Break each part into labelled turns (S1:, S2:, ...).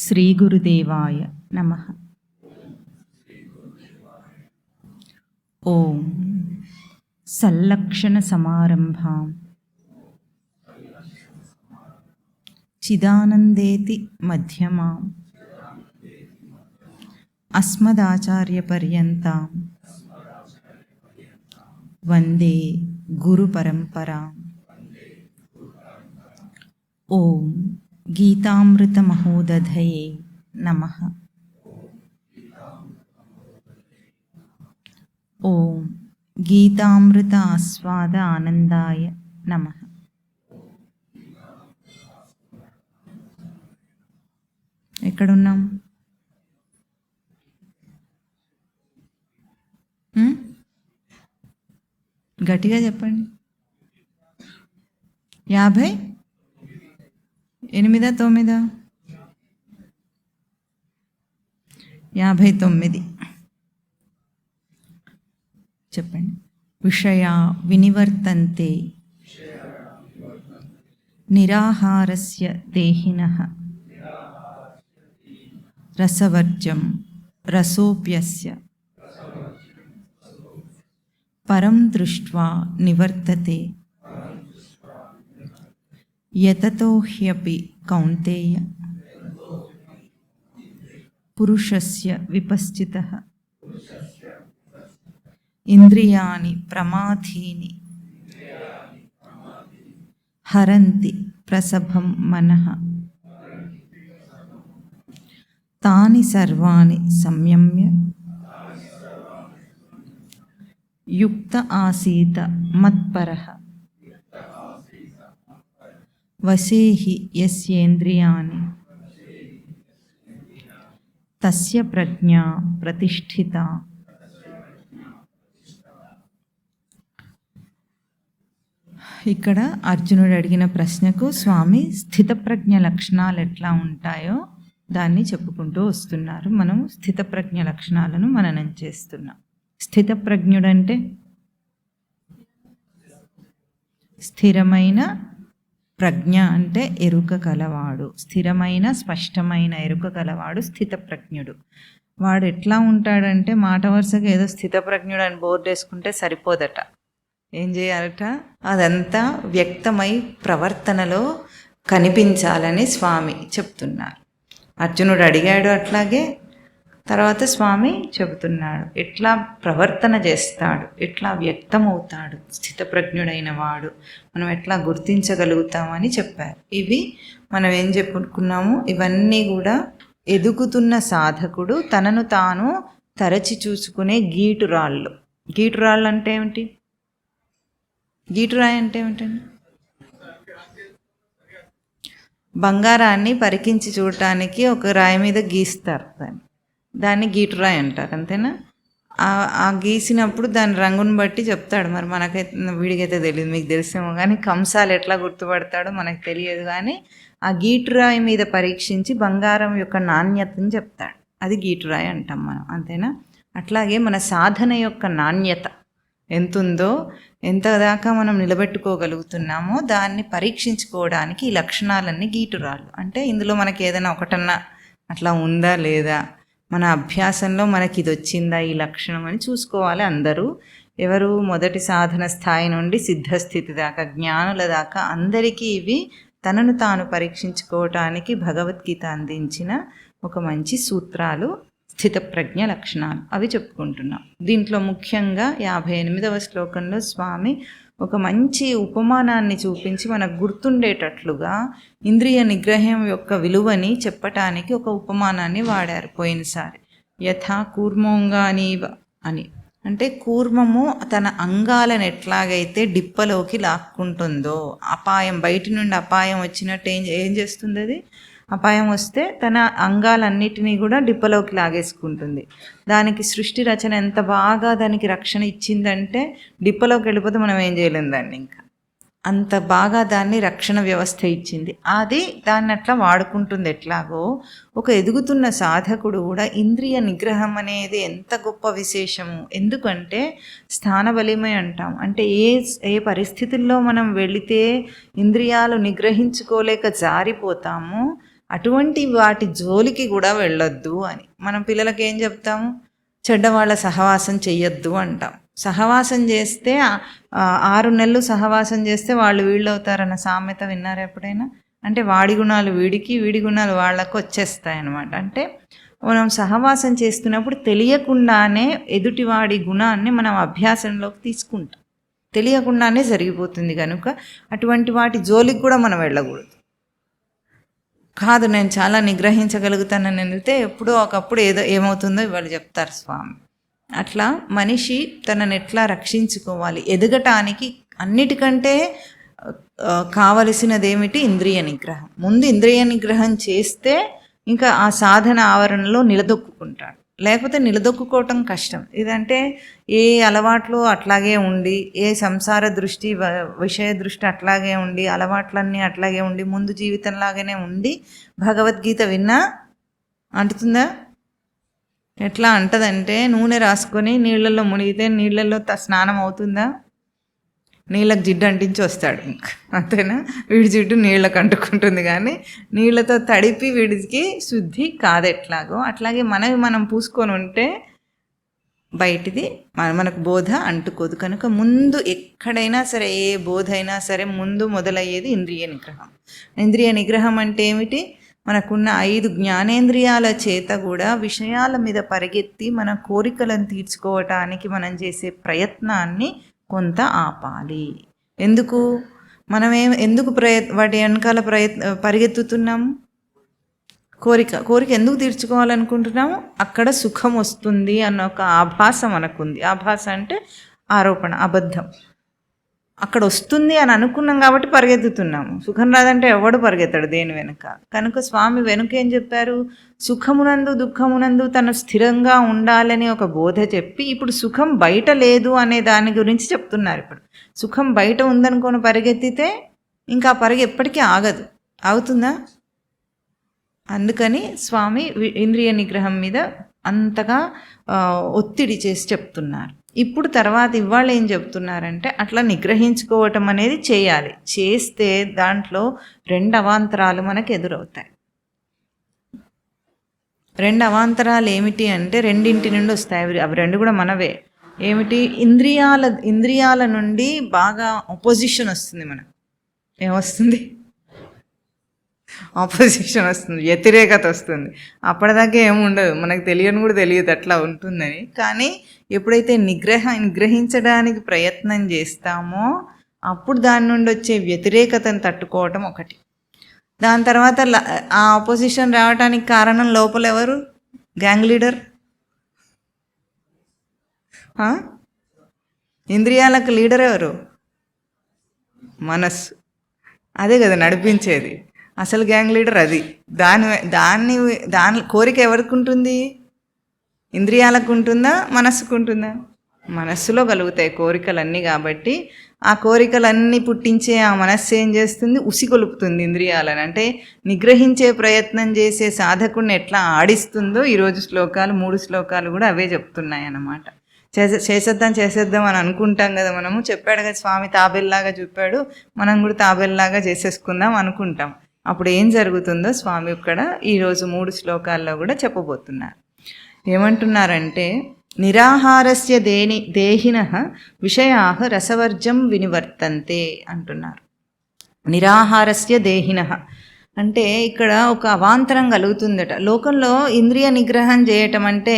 S1: శ్రీ గురుదేవాయ నమః. ఓం సల్లక్షణ సమారంభాం చిదానందేతి మధ్యమాం అస్మదాచార్య పర్యంతాం వందే గురు పరంపరాం. ఓం గీతామృత మహోదధయే నమః. ఓం గీతామృత ఆస్వాద ఆనందాయ నమః. ఎక్కడున్నాం? గట్టిగా చెప్పండి. 58 59 చెప్పండి. విషయా వినివర్తంతే నిరాహారస్య దేహినః రసవర్జం రసోప్యస్య పరం దృష్ట్వా నివర్తతే యతతో హ్యపి కౌంతేయ పురుషస్య విపశ్చితః ఇంద్రియాణి ప్రమాథీని హరంతి ప్రసభం మనః తాని సర్వాణి సంయమ్య యుక్త ఆసీత మత్పరః వశేహి యస్యేంద్రియాణి తస్య ప్రజ్ఞా ప్రతిష్ఠితా. ఇక్కడ అర్జునుడు అడిగిన ప్రశ్నకు స్వామి స్థితప్రజ్ఞ లక్షణాలు ఎట్లా ఉంటాయో దాన్ని చెప్పుకుంటూ వస్తున్నారు. మనం స్థితప్రజ్ఞ లక్షణాలను మననం చేస్తున్నాం. స్థితప్రజ్ఞుడంటే స్థిరమైన ప్రజ్ఞ అంటే ఎరుక కలవాడు, స్థిరమైన స్పష్టమైన ఎరుక కలవాడు స్థితప్రజ్ఞుడు. వాడు ఎట్లా ఉంటాడంటే మాట వరుసగా ఏదో స్థితప్రజ్ఞుడు అని బోర్డు వేసుకుంటే సరిపోదట. ఏం చేయాలట? అదంతా వ్యక్తమై ప్రవర్తనలో కనిపించాలని స్వామి చెప్తున్నారు. అర్జునుడు అడిగాడు, అట్లాగే తర్వాత స్వామి చెబుతున్నాడు ఎట్లా ప్రవర్తన చేస్తాడు, ఎట్లా వ్యక్తమవుతాడు స్థితప్రజ్ఞుడైన వాడు, మనం ఎట్లా గుర్తించగలుగుతామని చెప్పారు. ఇవి మనం ఏం చెప్పుకున్నాము, ఇవన్నీ కూడా ఎదుగుతున్న సాధకుడు తనను తాను తరచి చూసుకునే గీటురాళ్ళు. గీటురాళ్ళు అంటే ఏమిటి? గీటురాయి అంటే ఏమిటండి? బంగారాన్ని పరికించి చూడటానికి ఒక రాయి మీద గీస్తారు, దాన్ని గీటురాయి అంటారు, అంతేనా? ఆ గీసినప్పుడు దాని రంగుని బట్టి చెప్తాడు. మరి మనకైతే వీడికైతే తెలియదు, మీకు తెలిసేమో కానీ కంసాలు ఎట్లా గుర్తుపడతాడో మనకు తెలియదు. కానీ ఆ గీటురాయి మీద పరీక్షించి బంగారం యొక్క నాణ్యతని చెప్తాడు, అది గీటురాయి అంటాం మనం, అంతేనా? అట్లాగే మన సాధన యొక్క నాణ్యత ఎంతుందో, ఎంత దాకా మనం నిలబెట్టుకోగలుగుతున్నామో దాన్ని పరీక్షించుకోవడానికి ఈ లక్షణాలన్నీ గీటురాళ్ళు. అంటే ఇందులో మనకి ఏదైనా ఒకటన్నా అట్లా ఉందా లేదా, మన అభ్యాసంలో మనకి ఇది వచ్చిందా ఈ లక్షణం అని చూసుకోవాలి అందరూ. ఎవరు మొదటి సాధన స్థాయి నుండి సిద్ధస్థితి దాకా, జ్ఞానుల దాకా అందరికీ ఇవి తనను తాను పరీక్షించుకోవటానికి భగవద్గీత అందించిన ఒక మంచి సూత్రాలు, స్థితప్రజ్ఞ లక్షణాలు. అవి చెప్పుకుంటున్నాం. దీంట్లో ముఖ్యంగా 58వ శ్లోకంలో స్వామి ఒక మంచి ఉపమానాన్ని చూపించి మనకు గుర్తుండేటట్లుగా ఇంద్రియ నిగ్రహం యొక్క విలువని చెప్పటానికి ఒక ఉపమానాన్ని వాడారు పోయినసారి. యథా కూర్మోంగానీవ అని. అంటే కూర్మము తన అంగాలను ఎట్లాగైతే డిప్పలోకి లాక్కుంటుందో, అపాయం బయటి నుండి అపాయం వచ్చినట్టు ఏం చేస్తుంది, అది అపాయం వస్తే తన అంగాలన్నిటినీ కూడా డిప్పలోకి లాగేసుకుంటుంది. దానికి సృష్టి రచన ఎంత బాగా దానికి రక్షణ ఇచ్చిందంటే డిప్పలోకి వెళ్ళిపోతే మనం ఏం చేయలేం దాన్ని, ఇంకా అంత బాగా దాన్ని రక్షణ వ్యవస్థ ఇచ్చింది. అది దాన్ని అట్లా వాడుకుంటుంది. ఎట్లాగో ఒక ఎదుగుతున్న సాధకుడు కూడా ఇంద్రియ నిగ్రహం అనేది ఎంత గొప్ప విశేషము. ఎందుకంటే స్థానబలిమై అంటాం. అంటే ఏ పరిస్థితుల్లో మనం వెళితే ఇంద్రియాలు నిగ్రహించుకోలేక జారిపోతామో అటువంటి వాటి జోలికి కూడా వెళ్ళొద్దు అని. మనం పిల్లలకి ఏం చెప్తాము? చెడ్డవాళ్ళ సహవాసం చెయ్యొద్దు అంటాం. సహవాసం చేస్తే 6 నెలలు సహవాసం చేస్తే వాళ్ళు వీళ్ళు అవుతారన్న సామెత విన్నారా ఎప్పుడైనా? అంటే వాడి గుణాలు వీడికి, వీడి గుణాలు వాళ్ళకు వచ్చేస్తాయి అన్నమాట. అంటే మనం సహవాసం చేస్తున్నప్పుడు తెలియకుండానే ఎదుటివాడి గుణాన్ని మనం అభ్యాసంలోకి తీసుకుంటాం. తెలియకుండానే జరిగిపోతుంది కనుక అటువంటి వాటి జోలికి కూడా మనం వెళ్ళకూడదు. కాదు నేను చాలా నిగ్రహించగలుగుతానని వెళ్తే ఎప్పుడో ఒకప్పుడు ఏదో ఏమవుతుందో ఇవాళ చెప్తారు స్వామి. అట్లా మనిషి తనని ఎట్లా రక్షించుకోవాలి, ఎదగటానికి అన్నిటికంటే కావలసినది ఏమిటి? ఇంద్రియ నిగ్రహం. ముందు ఇంద్రియ నిగ్రహం చేస్తే ఇంకా ఆ సాధన ఆవరణలో నిలదొక్కుంటాడు. లేకపోతే నిలదొక్కుకోవటం కష్టం. ఇదంటే ఏ అలవాట్లు అట్లాగే ఉండి, ఏ సంసార దృష్టి విషయ దృష్టి అట్లాగే ఉండి, అలవాట్లన్నీ అట్లాగే ఉండి, ముందు జీవితంలాగానే ఉండి భగవద్గీత విన్నా అంటుతుందా? ఎట్లా అంటదంటే నూనె రాసుకొని నీళ్ళల్లో మునిగితే నీళ్ళల్లో స్నానం అవుతుందా? నీళ్ళకి జిడ్డు అంటించి వస్తాడు, అంతేనా? వీడి జిడ్డు నీళ్ళకు అంటుకుంటుంది కానీ నీళ్ళతో తడిపి వీడికి శుద్ధి కాదెట్లాగో అట్లాగే మనం పూసుకొని ఉంటే బయటిది మనకు బోధ అంటుకోదు. కనుక ముందు ఎక్కడైనా సరే, ఏ బోధ అయినా సరే ముందు మొదలయ్యేది ఇంద్రియ నిగ్రహం. ఇంద్రియ నిగ్రహం అంటే ఏమిటి? మనకున్న 5 జ్ఞానేంద్రియాల చేత కూడా విషయాల మీద పరిగెత్తి మన కోరికలను తీర్చుకోవటానికి మనం చేసే ప్రయత్నాన్ని కొంత ఆపాలి. ఎందుకు? ఎందుకు వాటి వెనకాల పరిగెత్తుతున్నాము? కోరిక ఎందుకు తీర్చుకోవాలనుకుంటున్నాము? అక్కడ సుఖం వస్తుంది అన్న ఒక ఆభాస మనకుంది. ఆభాస అంటే ఆరోపణ, అబద్ధం. అక్కడ వస్తుంది అని అనుకున్నాం కాబట్టి పరిగెత్తుతున్నాము. సుఖం రాదంటే ఎవడు పరిగెత్తాడు దేని వెనుక. కనుక స్వామి వెనుక ఏం చెప్పారు? సుఖమునందు దుఃఖమునందు తను స్థిరంగా ఉండాలని ఒక బోధ చెప్పి ఇప్పుడు సుఖం బయట లేదు అనే దాని గురించి చెప్తున్నారు. ఇప్పుడు సుఖం బయట ఉందనుకొని పరిగెత్తితే ఇంకా ఎప్పటికీ ఆగదు. ఆగుతుందా? అందుకని స్వామి ఇంద్రియ నిగ్రహం మీద అంతగా ఒత్తిడి చేసి చెప్తున్నారు. ఇప్పుడు తర్వాత ఇవాళ ఏం చెప్తున్నారంటే అట్లా నిగ్రహించుకోవటం అనేది చేయాలి. చేస్తే దాంట్లో 2 అవాంతరాలు మనకు ఎదురవుతాయి. 2 అవాంతరాలు ఏమిటి అంటే రెండింటి నుండి వస్తాయి. అవి 2 కూడా మనవే. ఏమిటి? ఇంద్రియాల నుండి బాగా అపోజిషన్ వస్తుంది. మనకు ఏమొస్తుంది? ఆపోజిషన్ వస్తుంది, వ్యతిరేకత వస్తుంది. అప్పటిదాకా ఏముండదు, మనకు తెలియని కూడా తెలియదు అట్లా ఉంటుందని. కానీ ఎప్పుడైతే నిగ్రహించడానికి ప్రయత్నం చేస్తామో అప్పుడు దాని నుండి వచ్చే వ్యతిరేకతను తట్టుకోవటం ఒకటి. దాని తర్వాత ఆ ఆపోజిషన్ రావడానికి కారణం లోపల ఎవరు? Gang leader. ఇంద్రియాలకు లీడర్ ఎవరు? మనస్సు. అదే కదా నడిపించేది. అసలు గ్యాంగ్ లీడర్ అది. దాని కోరిక ఎవరికి ఉంటుంది? ఇంద్రియాలకు ఉంటుందా, మనస్సుకు ఉంటుందా? మనస్సులో కలుగుతాయి కోరికలన్నీ. కాబట్టి ఆ కోరికలన్నీ పుట్టించే ఆ మనస్సు ఏం చేస్తుంది? ఉసిగొలుపుతుంది ఇంద్రియాలను. అంటే నిగ్రహించే ప్రయత్నం చేసే సాధకుడిని ఎట్లా ఆడిస్తుందో ఈరోజు 3 శ్లోకాలు కూడా అవే చెప్తున్నాయి అన్నమాట. చేసేద్దాం అని అనుకుంటాం కదా మనము. చెప్పాడు కదా స్వామి, తాబేల్లాగా చెప్పాడు, మనం కూడా తాబేల్లాగా చేసేసుకుందాం అనుకుంటాం. అప్పుడు ఏం జరుగుతుందో స్వామి ఇక్కడ ఈరోజు 3 శ్లోకాల్లో కూడా చెప్పబోతున్నారు. ఏమంటున్నారంటే నిరాహారస్య దేహినః విషయాః రసవర్జం వినివర్తంతే అంటున్నారు. నిరాహారస్య దేహినః అంటే ఇక్కడ ఒక అవాంతరం కలుగుతుందట. లోకంలో ఇంద్రియ నిగ్రహం చేయటం అంటే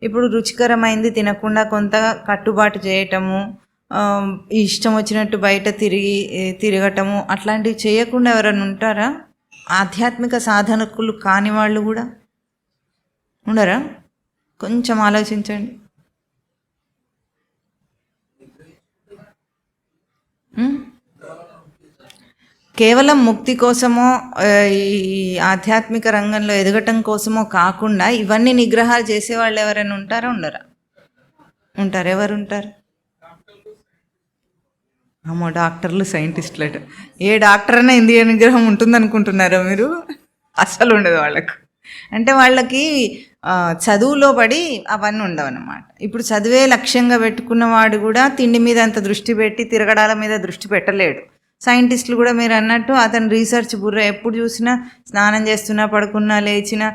S1: ఇప్పుడు రుచికరమైంది తినకుండా కొంత కట్టుబాటు చేయటము, ఇష్టం వచ్చినట్టు బయట తిరగటము, అట్లాంటివి చేయకుండా ఎవరైనా ఉంటారా? ఆధ్యాత్మిక సాధనకులు కాని వాళ్ళు కూడా ఉండరా? కొంచెం ఆలోచించండి. కేవలం ముక్తి కోసమో ఈ ఆధ్యాత్మిక రంగంలో ఎదగటం కోసమో కాకుండా ఇవన్నీ నిగ్రహాలు చేసేవాళ్ళు ఎవరైనా ఉంటారా? ఉండరా? ఉంటారు. ఎవరు ఉంటారు? అమ్మో, డాక్టర్లు, సైంటిస్టులట. ఏ డాక్టర్ అయినా ఇంద్రియ నిగ్రహం ఉంటుందనుకుంటున్నారా మీరు? అస్సలు ఉండదు వాళ్ళకు. అంటే వాళ్ళకి చదువులో పడి అవన్నీ ఉండవన్నమాట. ఇప్పుడు చదివే లక్ష్యంగా పెట్టుకున్నవాడు కూడా తిండి మీద అంత దృష్టి పెట్టి తిరగడాల మీద దృష్టి పెట్టలేడు. సైంటిస్టులు కూడా మీరు అన్నట్టు అతని రీసెర్చ్ బుర్ర ఎప్పుడు చూసినా స్నానం చేస్తున్నా పడుకున్నా లేచినా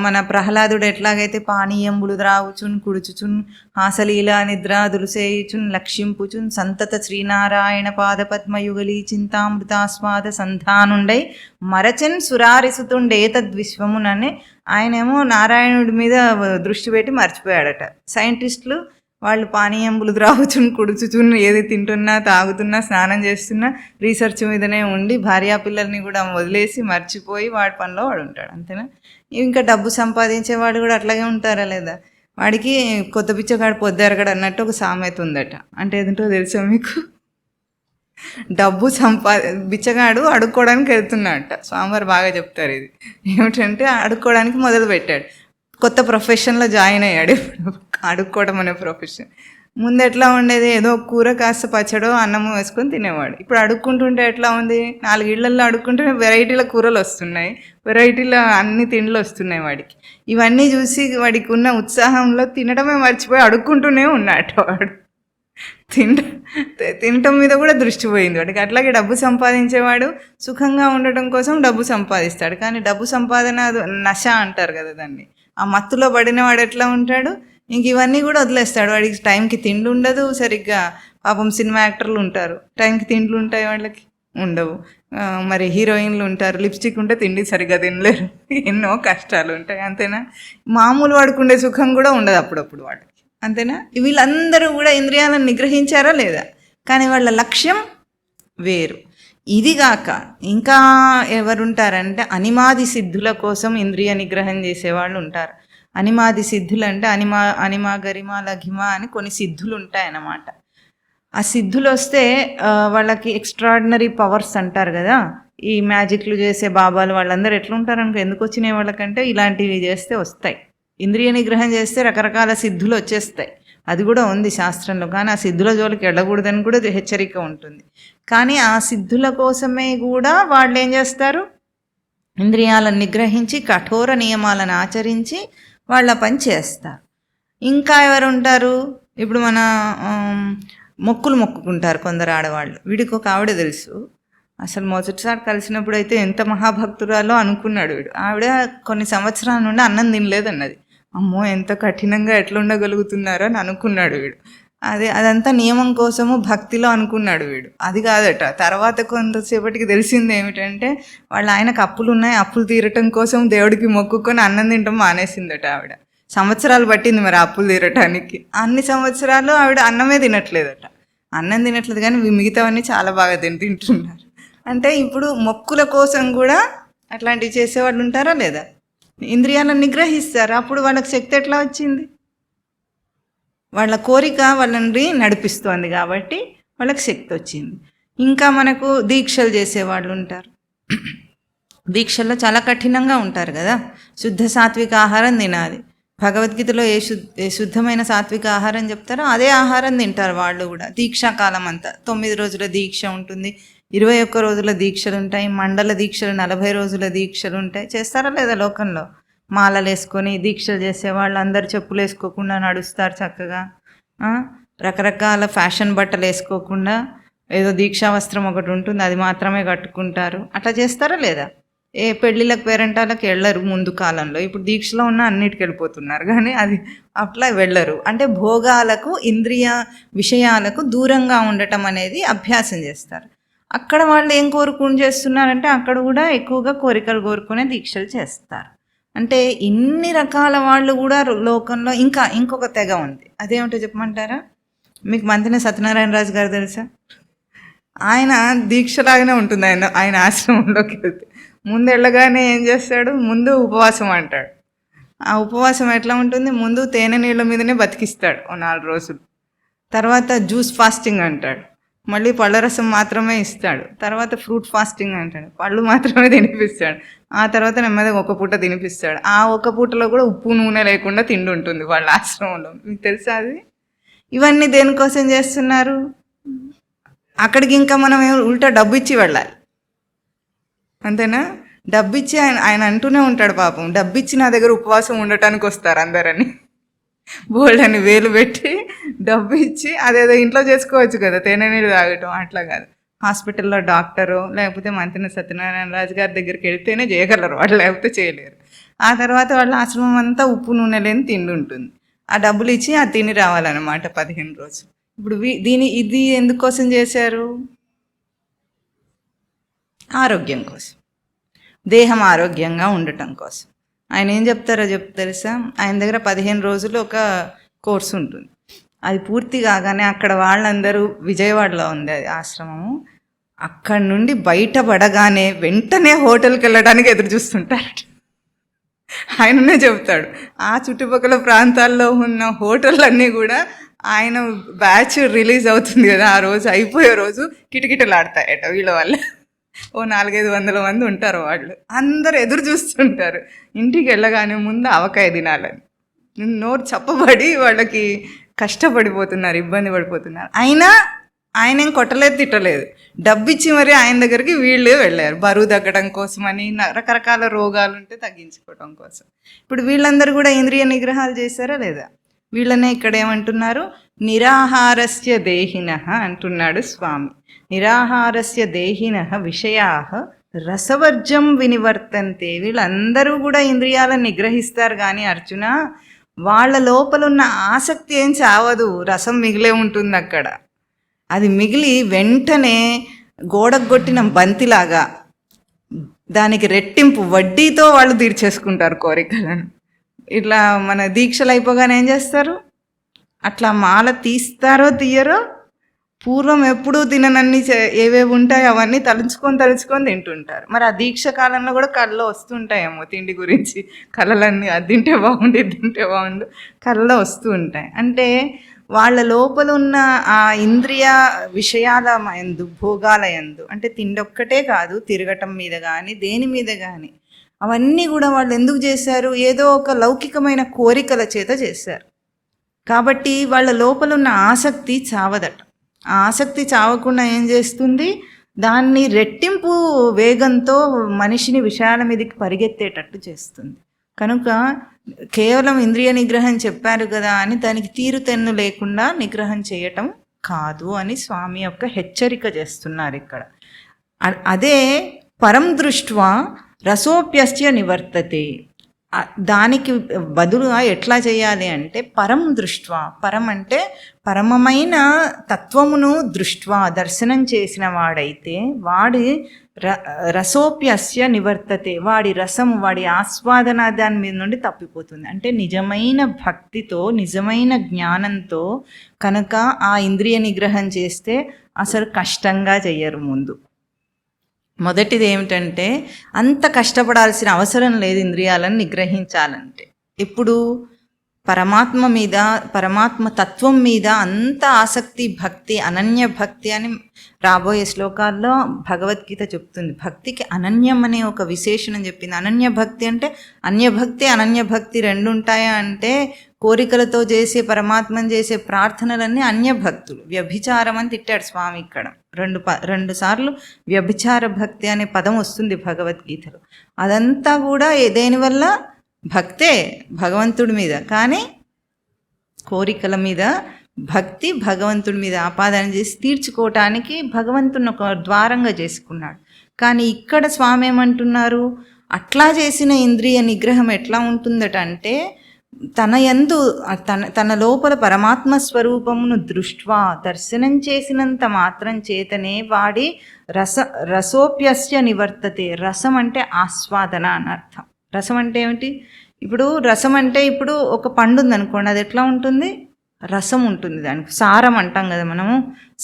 S1: మన ప్రహ్లాదుడు ఎట్లాగైతే పానీయంబులు ద్రావుచున్ కుడుచుచున్ హాసలీల నిద్రాదులు సేయుచున్ లక్ష్యంపుచున్ సంతత శ్రీనారాయణ పాదపద్మయుగలి చింతామృతాస్వాద సంధానుండై మరచన్ సురారిసుతుండే తద్విశ్వముననే ఆయనేమో నారాయణుడి మీద దృష్టి పెట్టి మర్చిపోయాడట. సైంటిస్టులు వాళ్ళు పానీయంబులు త్రాగుచుని కుడుచుచుని ఏది తింటున్నా తాగుతున్నా స్నానం చేస్తున్నా రీసెర్చ్ మీదనే ఉండి భార్యాపిల్లల్ని కూడా వదిలేసి మర్చిపోయి వాడి పనిలో వాడు ఉంటాడు. అంతేనా? ఇంకా డబ్బు సంపాదించేవాడు కూడా అట్లాగే ఉంటారా లేదా? వాడికి కొత్త పిచ్చగాడు పొద్దెరగడు అన్నట్టు ఒక సామెత ఉందట. అంటే ఏదంటో తెలుసా మీకు? డబ్బు బిచ్చగాడు అడుక్కోవడానికి వెళ్తున్నాడట. స్వామివారు బాగా చెప్తారు ఇది. ఏమిటంటే అడుక్కోవడానికి మొదలు పెట్టాడు, కొత్త ప్రొఫెషన్లో జాయిన్ అయ్యాడు. అడుక్కోవడం అనే ప్రొఫెషన్. ముందు ఎట్లా ఉండేది? ఏదో కూర కాస్త పచ్చడో అన్నము వేసుకొని తినేవాడు. ఇప్పుడు అడుక్కుంటుంటే ఎట్లా ఉంది? 4 ఇళ్లల్లో అడుక్కుంటే వెరైటీల కూరలు వస్తున్నాయి, వెరైటీల అన్ని తిండ్లు వస్తున్నాయి వాడికి. ఇవన్నీ చూసి వాడికి ఉన్న ఉత్సాహంలో తినడమే మర్చిపోయి అడుక్కుంటూనే ఉన్నాడు వాడు. తినటం మీద కూడా దృష్టి పోయింది వాడికి. అట్లాగే డబ్బు సంపాదించేవాడు సుఖంగా ఉండటం కోసం డబ్బు సంపాదిస్తాడు. కానీ డబ్బు సంపాదన నశ అంటారు కదా దాన్ని. ఆ మత్తులో పడిన వాడు ఎట్లా ఉంటాడు? ఇంక ఇవన్నీ కూడా వదిలేస్తాడు. వాడికి టైంకి తిండి ఉండదు సరిగ్గా. పాపం సినిమా యాక్టర్లు ఉంటారు, టైంకి తిండ్లు ఉంటాయి వాళ్ళకి? ఉండవు. మరి హీరోయిన్లు ఉంటారు, లిప్స్టిక్ ఉంటే తిండి సరిగ్గా తినలేరు. ఎన్నో కష్టాలు ఉంటాయి. అంతేనా? మామూలు వాడుకుండే సుఖం కూడా ఉండదు అప్పుడప్పుడు వాళ్ళకి. అంతేనా? వీళ్ళందరూ కూడా ఇంద్రియాలను నిగ్రహించారా లేదా? కానీ వాళ్ళ లక్ష్యం వేరు. ఇదిగాక ఇంకా ఎవరుంటారంటే అనిమాది సిద్ధుల కోసం ఇంద్రియ నిగ్రహం చేసేవాళ్ళు ఉంటారు. అనిమాది సిద్ధులు అంటే అనిమా గరిమ లఘిమ అని కొన్ని సిద్ధులు ఉంటాయన్నమాట. ఆ సిద్ధులు వస్తే వాళ్ళకి ఎక్స్ట్రాడినరీ పవర్స్ అంటారు కదా. ఈ మ్యాజిక్లు చేసే బాబాలు వాళ్ళందరూ ఎట్లుంటారు అనుకో, ఎందుకు వచ్చినాయి వాళ్ళకంటే ఇలాంటివి చేస్తే వస్తాయి. ఇంద్రియ నిగ్రహం చేస్తే రకరకాల సిద్ధులు వచ్చేస్తాయి. అది కూడా ఉంది శాస్త్రంలో. కానీ ఆ సిద్ధుల జోలికి వెళ్ళకూడదని కూడా హెచ్చరిక ఉంటుంది. కానీ ఆ సిద్ధుల కోసమే కూడా వాళ్ళు ఏం చేస్తారు? ఇంద్రియాలను నిగ్రహించి కఠోర నియమాలను ఆచరించి వాళ్ళ పని చేస్తారు. ఇంకా ఎవరు ఉంటారు? ఇప్పుడు మన మొక్కులు మొక్కుకుంటారు కొందరు ఆడవాళ్ళు. వీడికి ఒక ఆవిడ తెలుసు. అసలు మొదటిసారి కలిసినప్పుడు అయితే ఎంత మహాభక్తురాలో అనుకున్నాడు వీడు. ఆవిడ కొన్ని సంవత్సరాల నుండి అన్నం తినలేదు అన్నది. అమ్మో ఎంత కఠినంగా ఎట్లా ఉండగలుగుతున్నారో అని అనుకున్నాడు వీడు. అదంతా నియమం కోసము భక్తిలో అనుకున్నాడు వీడు. అది కాదట. తర్వాత కొంతసేపటికి తెలిసింది ఏమిటంటే వాళ్ళ ఆయనకు అప్పులు ఉన్నాయి, అప్పులు తీరటం కోసం దేవుడికి మొక్కుకొని అన్నం తినటం మానేసిందట ఆవిడ. సంవత్సరాలు పట్టింది మరి అప్పులు తీరటానికి. అన్ని సంవత్సరాలు ఆవిడ అన్నమే తినట్లేదట. అన్నం తినట్లేదు కానీ మిగతావన్నీ చాలా బాగా తింటున్నారు. అంటే ఇప్పుడు మొక్కుల కోసం కూడా అట్లాంటివి చేసేవాళ్ళు ఉంటారా లేదా? ఇంద్రియాలను నిగ్రహిస్తారు. అప్పుడు వాళ్ళకి శక్తి ఎట్లా వచ్చింది? వాళ్ళ కోరిక వాళ్ళని నడిపిస్తోంది కాబట్టి వాళ్ళకి శక్తి వచ్చింది. ఇంకా మనకు దీక్షలు చేసేవాళ్ళు ఉంటారు. దీక్షల్లో చాలా కఠినంగా ఉంటారు కదా. శుద్ధ సాత్విక ఆహారం తినాలి. భగవద్గీతలో ఏ శుద్ధమైన సాత్విక ఆహారం చెప్తారో అదే ఆహారం తింటారు వాళ్ళు కూడా. దీక్షాకాలం అంతా 9 రోజుల దీక్ష ఉంటుంది, 21 రోజుల దీక్షలు ఉంటాయి, మండల దీక్షలు 40 రోజుల దీక్షలు ఉంటాయి. చేస్తారా లేదా లోకంలో? మాలలు వేసుకొని దీక్షలు చేసేవాళ్ళు అందరు చెప్పులు వేసుకోకుండా నడుస్తారు చక్కగా. రకరకాల ఫ్యాషన్ బట్టలు వేసుకోకుండా ఏదో దీక్షా వస్త్రం ఒకటి ఉంటుంది, అది మాత్రమే కట్టుకుంటారు. అట్లా చేస్తారా లేదా? ఏ పెళ్ళిళ్ళకి పేరెంటాలకు వెళ్ళరు ముందు కాలంలో. ఇప్పుడు దీక్షలో ఉన్న అన్నిటికి వెళ్ళిపోతున్నారు కానీ అది అట్లా వెళ్ళరు. అంటే భోగాలకు ఇంద్రియ విషయాలకు దూరంగా ఉండటం అనేది అభ్యాసం చేస్తారు. అక్కడ వాళ్ళు ఏం చేస్తున్నారంటే అక్కడ కూడా ఎక్కువగా కోరికలు కోరుకునే దీక్షలు చేస్తారు. అంటే ఇన్ని రకాల వాళ్ళు కూడా లోకంలో ఇంకొక తెగ ఉంది. అదేమిటో చెప్పమంటారా? మీకు మంత్రి సత్యనారాయణ రాజు గారు తెలుసా? ఆయన దీక్షలాగానే ఉంటుంది. ఆయన ఆశ్రమంలోకి వెళ్తే ముందు వెళ్ళగానే ఏం చేస్తాడు? ముందు ఉపవాసం అంటాడు. ఆ ఉపవాసం ఎట్లా ఉంటుంది? ముందు తేనె నీళ్ళ మీదనే బతికిస్తాడు 4 రోజులు. తర్వాత జ్యూస్ ఫాస్టింగ్ అంటాడు. మళ్ళీ పళ్ళరసం మాత్రమే ఇస్తాడు. తర్వాత ఫ్రూట్ ఫాస్టింగ్ అంటాడు, పళ్ళు మాత్రమే తినిపిస్తాడు. ఆ తర్వాత నెమ్మదిగా ఒక పూట తినిపిస్తాడు. ఆ ఒక పూటలో కూడా ఉప్పు నూనె లేకుండా తిండి ఉంటుంది వాళ్ళ ఆశ్రమంలో. మీకు తెలుసా అది? ఇవన్నీ దేనికోసం చేస్తున్నారు? అక్కడికి ఇంకా మనం ఉల్టా డబ్బు ఇచ్చి వెళ్ళాలి. అంతేనా? డబ్బిచ్చి ఆయన అంటూనే ఉంటాడు పాపం, డబ్బిచ్చి నా దగ్గర ఉపవాసం ఉండటానికి వస్తారు అందరని. బోల్డ్ అని వేలు పెట్టి డబ్బు ఇచ్చి, అదేదో ఇంట్లో చేసుకోవచ్చు కదా తేనె నీళ్ళు తాగటం. అట్లా కాదు, హాస్పిటల్లో డాక్టరో లేకపోతే మంత్రి సత్యనారాయణ రాజు గారి దగ్గరికి వెళ్తేనే చేయగలరు వాళ్ళు, లేకపోతే చేయలేరు. ఆ తర్వాత వాళ్ళ ఆశ్రమం అంతా ఉప్పు నూనె లేని తిండి ఉంటుంది. ఆ డబ్బులు ఇచ్చి ఆ తిని రావాలన్నమాట 15 రోజులు. ఇప్పుడు ఇది ఎందుకోసం చేశారు? ఆరోగ్యం కోసం, దేహం ఆరోగ్యంగా ఉండటం కోసం. ఆయన ఏం చెప్తారో తెలుసా? ఆయన దగ్గర 15 రోజులు ఒక కోర్సు ఉంటుంది. అది పూర్తి కాగానే అక్కడ వాళ్ళందరూ, విజయవాడలో ఉంది అది ఆశ్రమము, అక్కడి నుండి బయటపడగానే వెంటనే హోటల్కి వెళ్ళడానికి ఎదురు చూస్తుంటారు. ఆయననే చెబుతాడు, ఆ చుట్టుపక్కల ప్రాంతాల్లో ఉన్న హోటళ్ళన్నీ కూడా ఆయన బ్యాచ్ రిలీజ్ అవుతుంది కదా ఆ రోజు, అయిపోయే రోజు కిటకిటలాడతాయట వీళ్ళ వల్ల. ఓ 400-500 మంది ఉంటారు వాళ్ళు, అందరు ఎదురు చూస్తుంటారు ఇంటికి వెళ్ళగానే ముందు ఆవకాయ తినాలని. నోరు చప్పబడి వాళ్ళకి కష్టపడిపోతున్నారు, ఇబ్బంది పడిపోతున్నారు. అయినా ఆయన ఏం కొట్టలేదు, తిట్టలేదు, డబ్బిచ్చి మరి ఆయన దగ్గరికి వీళ్ళు వెళ్ళారు బరువు తగ్గడం కోసమని, రకరకాల రోగాలు ఉంటే తగ్గించుకోవడం కోసం. ఇప్పుడు వీళ్ళందరూ కూడా ఇంద్రియ నిగ్రహాలు చేశారా లేదా? వీళ్ళనే ఇక్కడ ఏమంటున్నారు? నిరాహారస్య దేహినః అంటున్నాడు స్వామి. నిరాహారస్య దేహినః విషయాః రసవర్జం వినివర్తంతే. వీళ్ళందరూ కూడా ఇంద్రియాలను నిగ్రహిస్తారు కానీ అర్జున, వాళ్ళ లోపలున్న ఆసక్తి ఏం చావదు, రసం మిగిలే ఉంటుంది అక్కడ. అది మిగిలి వెంటనే గోడకు కొట్టిన బంతిలాగా దానికి రెట్టింపు వడ్డీతో వాళ్ళు తీర్చేసుకుంటారు కోరికలను. ఇట్లా మన దీక్షలు అయిపోగానే ఏం చేస్తారు? అట్లా మాల తీస్తారో తీయరో, పూర్వం ఎప్పుడూ తిననన్ని ఏవేవి ఉంటాయో అవన్నీ తలుచుకొని తింటుంటారు. మరి ఆ దీక్ష కాలంలో కూడా కళ్ళలో వస్తుంటాయేమో తిండి గురించి కళలన్నీ, అది తింటే బాగుండు, ఇది తింటే బాగుండు, కళ్ళలో వస్తూ ఉంటాయి. అంటే వాళ్ళ లోపల ఉన్న ఆ ఇంద్రియ విషయాల యందు, భోగాల యందు, అంటే తిండి ఒక్కటే కాదు, తిరగటం మీద కానీ దేని మీద కానీ, అవన్నీ కూడా వాళ్ళు ఎందుకు చేశారు? ఏదో ఒక లౌకికమైన కోరికల చేత చేశారు. కాబట్టి వాళ్ళ లోపల ఉన్న ఆసక్తి చావదట. ఆ ఆసక్తి చావకుండా ఏం చేస్తుంది? దాన్ని రెట్టింపు వేగంతో మనిషిని విషయాల మీదకి పరిగెత్తేటట్టు చేస్తుంది. కనుక కేవలం ఇంద్రియ నిగ్రహం చెప్పారు కదా అని దానికి తీరుతెన్ను లేకుండా నిగ్రహం చేయటం కాదు అని స్వామి యొక్క హెచ్చరిక చేస్తున్నారు ఇక్కడ. అదే పరం దృష్ట్వా రసోప్యస్య నివర్తతే. దానికి బదులుగా ఎట్లా చేయాలి అంటే పరం దృష్ట్వా, పరం అంటే పరమమైన తత్వమును దృష్ట్వా దర్శనం చేసిన వాడైతే వాడి రసోప్యస్య నివర్తతే, వాడి రసము, వాడి ఆస్వాదన దాని మీద నుండి తప్పిపోతుంది. అంటే నిజమైన భక్తితో, నిజమైన జ్ఞానంతో కనుక ఆ ఇంద్రియ నిగ్రహం చేస్తే అసలు కష్టంగా చెయ్యరు. ముందు మొదటిది ఏమిటంటే అంత కష్టపడాల్సిన అవసరం లేదు ఇంద్రియాలను నిగ్రహించాలంటే. ఇప్పుడు పరమాత్మ మీద, పరమాత్మ తత్వం మీద అంత ఆసక్తి, భక్తి, అనన్య భక్తి అని రాబోయే శ్లోకాల్లో భగవద్గీత చెప్తుంది. భక్తికి అనన్యం అనే ఒక విశేషణం చెప్పింది. అనన్య భక్తి అంటే అన్యభక్తి అనన్యభక్తి రెండు ఉంటాయా అంటే, కోరికలతో చేసే, పరమాత్మను చేసే ప్రార్థనలన్నీ అన్యభక్తులు. వ్యభిచారం అని తిట్టాడు స్వామి ఇక్కడ. రెండు సార్లు వ్యభిచార భక్తి అనే పదం వస్తుంది భగవద్గీతలో. అదంతా కూడా దేనివల్ల? భక్తే భగవంతుడి మీద, కానీ కోరికల మీద భక్తి భగవంతుడి మీద ఆపాదన చేసి తీర్చుకోవటానికి భగవంతుని ఒక ద్వారంగా చేసుకున్నాడు. కానీ ఇక్కడ స్వామి ఏమంటున్నారు? అట్లా చేసిన ఇంద్రియ నిగ్రహం ఎట్లా ఉంటుందట అంటే, తన యందు తన లోపల పరమాత్మ స్వరూపమును దృష్ట్వా దర్శనం చేసినంత మాత్రం చేతనే వాడి రసోప్యస్య నివర్తతే. రసం అంటే ఆస్వాదన అని అర్థం. రసం అంటే ఏమిటి? ఇప్పుడు రసం అంటే, ఇప్పుడు ఒక పండు ఉందనుకోండి, అది ఎట్లా ఉంటుంది? రసం ఉంటుంది. దానికి సారం అంటాం కదా మనము.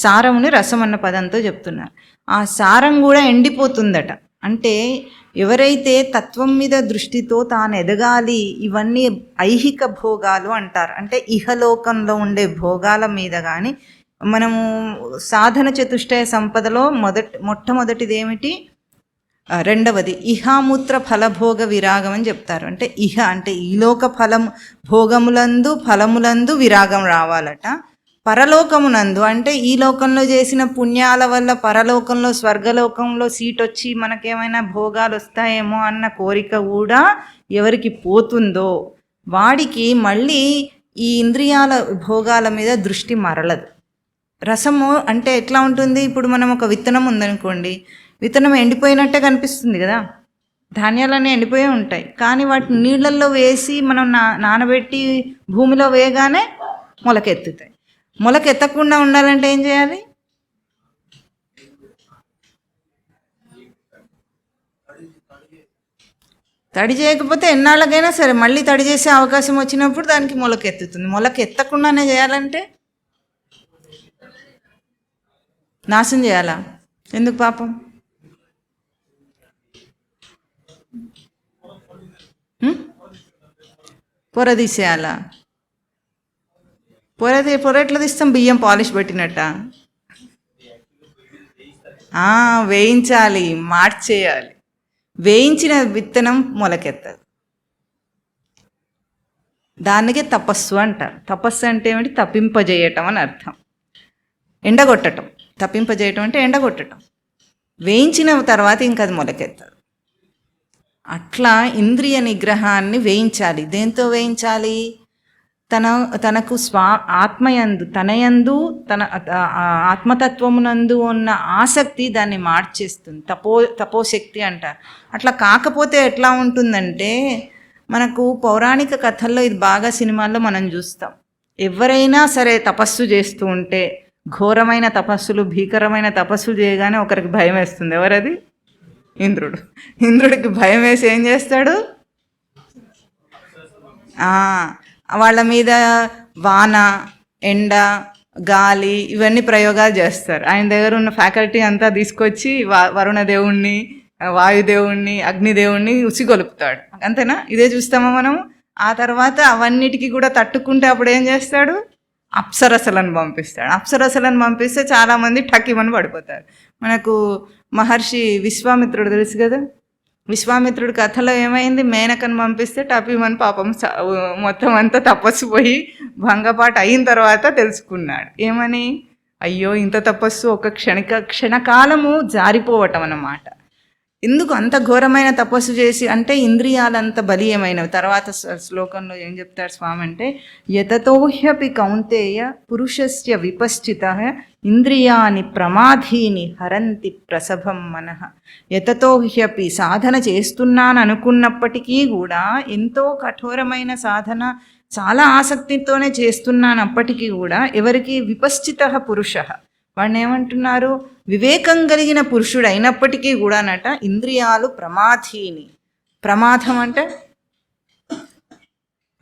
S1: సారముని రసం అన్న పదంతో చెప్తున్నారు. ఆ సారం కూడా ఎండిపోతుందట. అంటే ఎవరైతే తత్వం మీద దృష్టితో తాను ఎదగాలి, ఇవన్నీ ఐహిక భోగాలు అంటారు, అంటే ఇహలోకంలో ఉండే భోగాల మీద కానీ, మనము సాధన చతుష్టయ సంపదలో మొట్టమొదటిది ఏమిటి? రెండవది ఇహామూత్ర ఫలభోగ విరాగం అని చెప్తారు. అంటే ఇహ అంటే ఈలోక భోగములందు ఫలములందు విరాగం రావాలట. పరలోకమునందు అంటే ఈ లోకంలో చేసిన పుణ్యాల వల్ల పరలోకంలో, స్వర్గలోకంలో సీట్ వచ్చి మనకేమైనా భోగాలు వస్తాయేమో అన్న కోరిక కూడా ఎవరికి పోతుందో వాడికి మళ్ళీ ఈ ఇంద్రియాల భోగాల మీద దృష్టి మరలదు. రసము అంటే ఎట్లా ఉంటుంది, ఇప్పుడు మనం ఒక విత్తనం ఉందనుకోండి, విత్తనం ఎండిపోయినట్టే కనిపిస్తుంది కదా, ధాన్యాలన్నీ ఎండిపోయే ఉంటాయి, కానీ వాటిని నీళ్ళల్లో వేసి మనం నానబెట్టి భూమిలో వేయగానే మొలకెత్తుతాయి. మొలకెత్తకుండా ఉండాలంటే ఏం చేయాలి? తడి చేయకపోతే ఎన్నాళ్ళకైనా సరే మళ్ళీ తడి చేసే అవకాశం వచ్చినప్పుడు దానికి మొలకెత్తుతుంది. మొలకెత్తకుండానే చేయాలంటే నాశనం చేయాలా? ఎందుకు పాపం? పొర తీసేయాలా? పొర ఎట్లా తీస్తాం? బియ్యం పాలిష్ పెట్టినట్ట వేయించాలి, మార్చేయాలి. వేయించిన విత్తనం మొలకెత్తదు. దానికే తపస్సు అంటారు. తపస్సు అంటే ఏమిటి? తప్పింపజేయటం అని అర్థం. ఎండగొట్టడం. తప్పింపజేయటం అంటే ఎండగొట్టడం. వేయించిన తర్వాత ఇంకా అది మొలకెత్తదు. అట్లా ఇంద్రియ నిగ్రహాన్ని వేయించాలి. దేంతో వేయించాలి? తనకు ఆత్మయందు, తనయందు, తన ఆత్మతత్వమునందు ఉన్న ఆసక్తి దాన్ని మార్చేస్తుంది. తపోశక్తి అంటారు. అట్లా కాకపోతే ఎట్లా ఉంటుందంటే, మనకు పౌరాణిక కథల్లో ఇది బాగా సినిమాల్లో మనం చూస్తాం. ఎవరైనా సరే తపస్సు చేస్తూ ఉంటే, ఘోరమైన తపస్సులు, భీకరమైన తపస్సులు చేయగానే ఒకరికి భయం వేస్తుంది. ఎవరది? ఇంద్రుడు. ఇంద్రుడికి భయం వేసి ఏం చేస్తాడు? వాళ్ళ మీద వాన, ఎండ, గాలి ఇవన్నీ ప్రయోగాలు చేస్తారు. ఆయన దగ్గర ఉన్న ఫ్యాకల్టీ అంతా తీసుకొచ్చి వరుణదేవుణ్ణి, వాయుదేవుణ్ణి, అగ్నిదేవుణ్ణి ఉసిగొలుపుతాడు. అంతేనా? ఇదే చూస్తామా మనం? ఆ తర్వాత అవన్నిటికీ కూడా తట్టుకుంటే అప్పుడు ఏం చేస్తాడు? అప్సరసలను పంపిస్తాడు. అప్సరసలను పంపిస్తే చాలామంది టక్కిమని పడిపోతారు. మనకు మహర్షి విశ్వామిత్రుడు తెలుసు కదా. విశ్వామిత్రుడి కథలో ఏమైంది? మేనకను పంపిస్తే టపిమని పాపం మొత్తం అంతా తపస్సు పోయి భంగపాటు అయిన తర్వాత తెలుసుకున్నాడు. ఏమని? అయ్యో ఇంత తపస్సు ఒక క్షణకాలము జారిపోవటం అన్నమాట. ఎందుకు అంత ఘోరమైన తపస్సు చేసి అంటే ఇంద్రియాలంత బలీయమైనవి. తర్వాత శ్లోకంలో ఏం చెప్తాడు స్వామి అంటే, యతతోహ్యపి కౌంతేయ పురుషస్య విపశ్చితః ఇంద్రియాని ప్రమాధీని హరంతి ప్రసభం మనః. యతతోహ్యపి సాధన చేస్తున్నాను అనుకున్నప్పటికీ కూడా, ఎంతో కఠోరమైన సాధన, చాలా ఆసక్తితోనే చేస్తున్నానప్పటికీ కూడా, ఎవరికి? విపశ్చితః పురుషః, వాడిని ఏమంటున్నారు? వివేకం కలిగిన పురుషుడు అయినప్పటికీ కూడానట ఇంద్రియాలు ప్రమాధీని. ప్రమాదం అంటే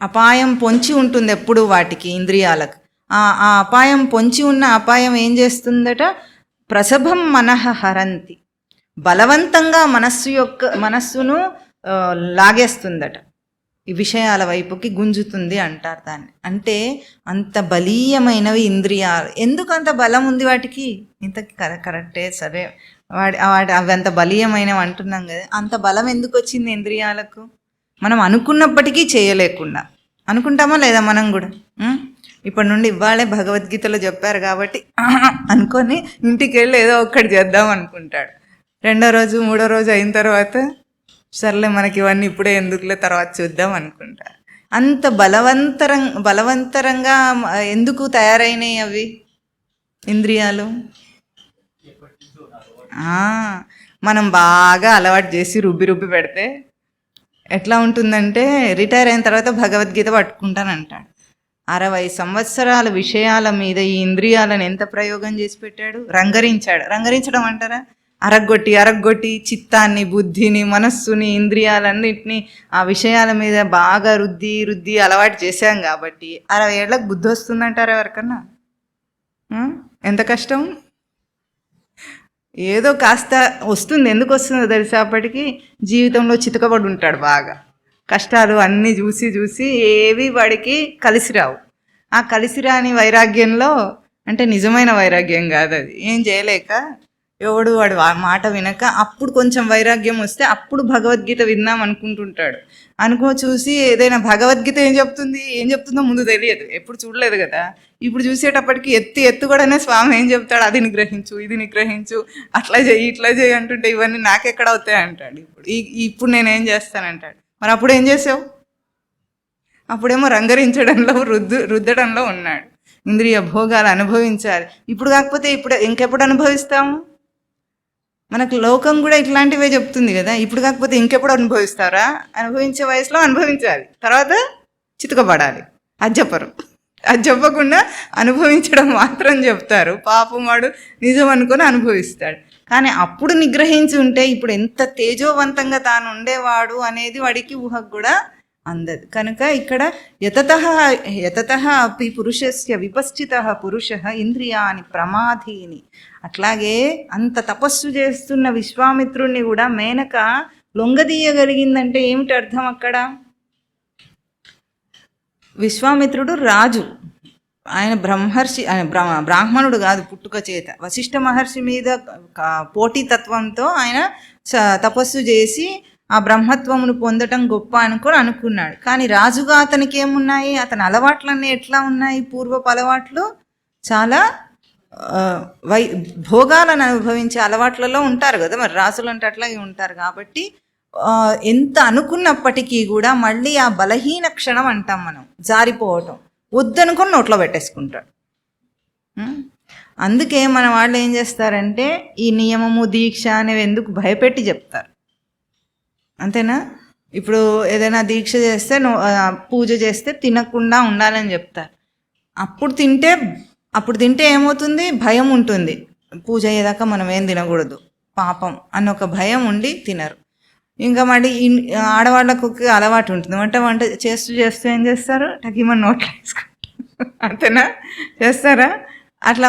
S1: అపాయం పొంచి ఉంటుంది ఎప్పుడు వాటికి, ఇంద్రియాలకు. ఆ అపాయం పొంచి ఉన్న అపాయం ఏం చేస్తుందట? ప్రసభం మనః హరంతి, బలవంతంగా మనస్సును లాగేస్తుందట, ఈ విషయాల వైపుకి గుంజుతుంది అంటారు దాన్ని. అంటే అంత బలీయమైనవి ఇంద్రియాలు. ఎందుకు అంత బలం ఉంది వాటికి? ఇంత కరెక్టే, సరే, అవి అంత బలీయమైనవి అంటున్నాం కదా. అంత బలం ఎందుకు వచ్చింది ఇంద్రియాలకు? మనం అనుకున్నప్పటికీ చేయలేకుండా. అనుకుంటామా లేదా మనం కూడా? ఇప్పటి నుండి ఇవాళే భగవద్గీతలో చెప్పారు కాబట్టి అనుకొని ఇంటికి వెళ్ళి ఏదో ఒక్కటి చేద్దాం అనుకుంటాడు. రెండో రోజు, మూడో రోజు అయిన తర్వాత సర్లే మనకి ఇవన్నీ ఇప్పుడే ఎందుకులే, తర్వాత చూద్దాం అనుకుంటారు. అంత బలవంతరంగా ఎందుకు తయారైనాయి అవి ఇంద్రియాలు? మనం బాగా అలవాటు చేసి రుబ్బి పెడితే ఎట్లా ఉంటుందంటే, రిటైర్ అయిన తర్వాత భగవద్గీత పట్టుకుంటానంటాడు. 60 సంవత్సరాల విషయాల మీద ఈ ఇంద్రియాలను ఎంత ప్రయోగం చేసి పెట్టాడు? రంగరించాడు. రంగరించడం అంటారా? అరగ్గొట్టి చిత్తాన్ని, బుద్ధిని, మనస్సుని, ఇంద్రియాలన్నింటినీ ఆ విషయాల మీద బాగా రుద్ది అలవాటు చేశాం కాబట్టి 60 ఏళ్ళకు బుద్ధి వస్తుందంటారా ఎవరికన్నా? ఎంత కష్టం! ఏదో కాస్త వస్తుంది. ఎందుకు వస్తుందో తెలుసా? అప్పటికి జీవితంలో చితకబడి ఉంటాడు బాగా. కష్టాలు అన్నీ చూసి ఏవి వాడికి కలిసి రావు. ఆ కలిసి రాని వైరాగ్యంలో, అంటే నిజమైన వైరాగ్యం కాదు అది, ఏం చేయలేక ఎవడు వాడు మాట వినక అప్పుడు కొంచెం వైరాగ్యం వస్తే అప్పుడు భగవద్గీత విందాం అనుకుంటుంటాడు. చూసి ఏదైనా భగవద్గీత ఏం చెప్తుందో ముందు తెలియదు, ఎప్పుడు చూడలేదు కదా. ఇప్పుడు చూసేటప్పటికి ఎత్తు కూడానే స్వామి ఏం చెప్తాడు? అది నిగ్రహించు, ఇది నిగ్రహించు, అట్లా చేయి, ఇట్లా చేయి అంటుంటే ఇవన్నీ నాకెక్కడ అవుతాయి అంటాడు. ఇప్పుడు నేనేం చేస్తానంటాడు. మరి అప్పుడు ఏం చేసావు? అప్పుడేమో రంగరించడంలో రుద్దడంలో ఉన్నాడు. ఇంద్రియ భోగాలు అనుభవించాలి. ఇప్పుడు కాకపోతే ఇప్పుడు ఇంకెప్పుడు అనుభవిస్తాము? మనకు లోకం కూడా ఇట్లాంటివే చెప్తుంది కదా. ఇప్పుడు కాకపోతే ఇంకెప్పుడు అనుభవిస్తారా? అనుభవించే వయసులో అనుభవించాలి, తర్వాత చితకపడాలి. అది చెప్పరు. అది చెప్పకుండా అనుభవించడం మాత్రం చెప్తారు. పాపం వాడు నిజం అనుకొని అనుభవిస్తాడు. కానీ అప్పుడు నిగ్రహించి ఉంటే ఇప్పుడు ఎంత తేజోవంతంగా తాను ఉండేవాడు అనేది వాడికి ఊహకు కూడా అందదు. కనుక ఇక్కడ యతతః అపి పురుషస్య విపశ్చితః పురుషః ఇంద్రియాని ప్రమాధీని. అట్లాగే అంత తపస్సు చేస్తున్న విశ్వామిత్రుణ్ణి కూడా మేనక లొంగదీయగలిగిందంటే ఏమిటి అర్థం అక్కడ? విశ్వామిత్రుడు రాజు, ఆయన బ్రహ్మర్షి, ఆయన బ్రాహ్మణుడు కాదు పుట్టుక చేత. వశిష్ఠ మహర్షి మీద పోటీతత్వంతో ఆయన తపస్సు చేసి ఆ బ్రహ్మత్వమును పొందటం గొప్ప అనుకున్నాడు. కానీ రాజుగా అతనికి ఏమున్నాయి? అతని అలవాట్లన్నీ ఎట్లా ఉన్నాయి? పూర్వపు అలవాట్లు చాలా భోగాలను అనుభవించే అలవాట్లలో ఉంటారు కదా, మరి రాజులు అంటే అట్లాగే ఉంటారు. కాబట్టి ఎంత అనుకున్నప్పటికీ కూడా మళ్ళీ ఆ బలహీన క్షణం అంటాం మనం, జారిపోవటం, వద్దనుకొని నోట్లో పెట్టేసుకుంటాడు. అందుకే మన వాళ్ళు ఏం చేస్తారంటే ఈ నియమము దీక్ష అనేవి ఎందుకు భయపెట్టి చెప్తారు, అంతేనా? ఇప్పుడు ఏదైనా దీక్ష చేస్తే పూజ చేస్తే తినకుండా ఉండాలని చెప్తారు. అప్పుడు తింటే ఏమవుతుంది? భయం ఉంటుంది. పూజ అయ్యేదాకా మనం ఏం తినకూడదు పాపం అన్న ఒక భయం ఉండి తినరు. ఇంకా మళ్ళీ ఆడవాళ్ళకు అలవాటు ఉంటుంది, వంట చేస్తూ ఏం చేస్తారు? టకిమని నోట్లో వేసుకుంటారు, అంతేనా? చేస్తారా? అట్లా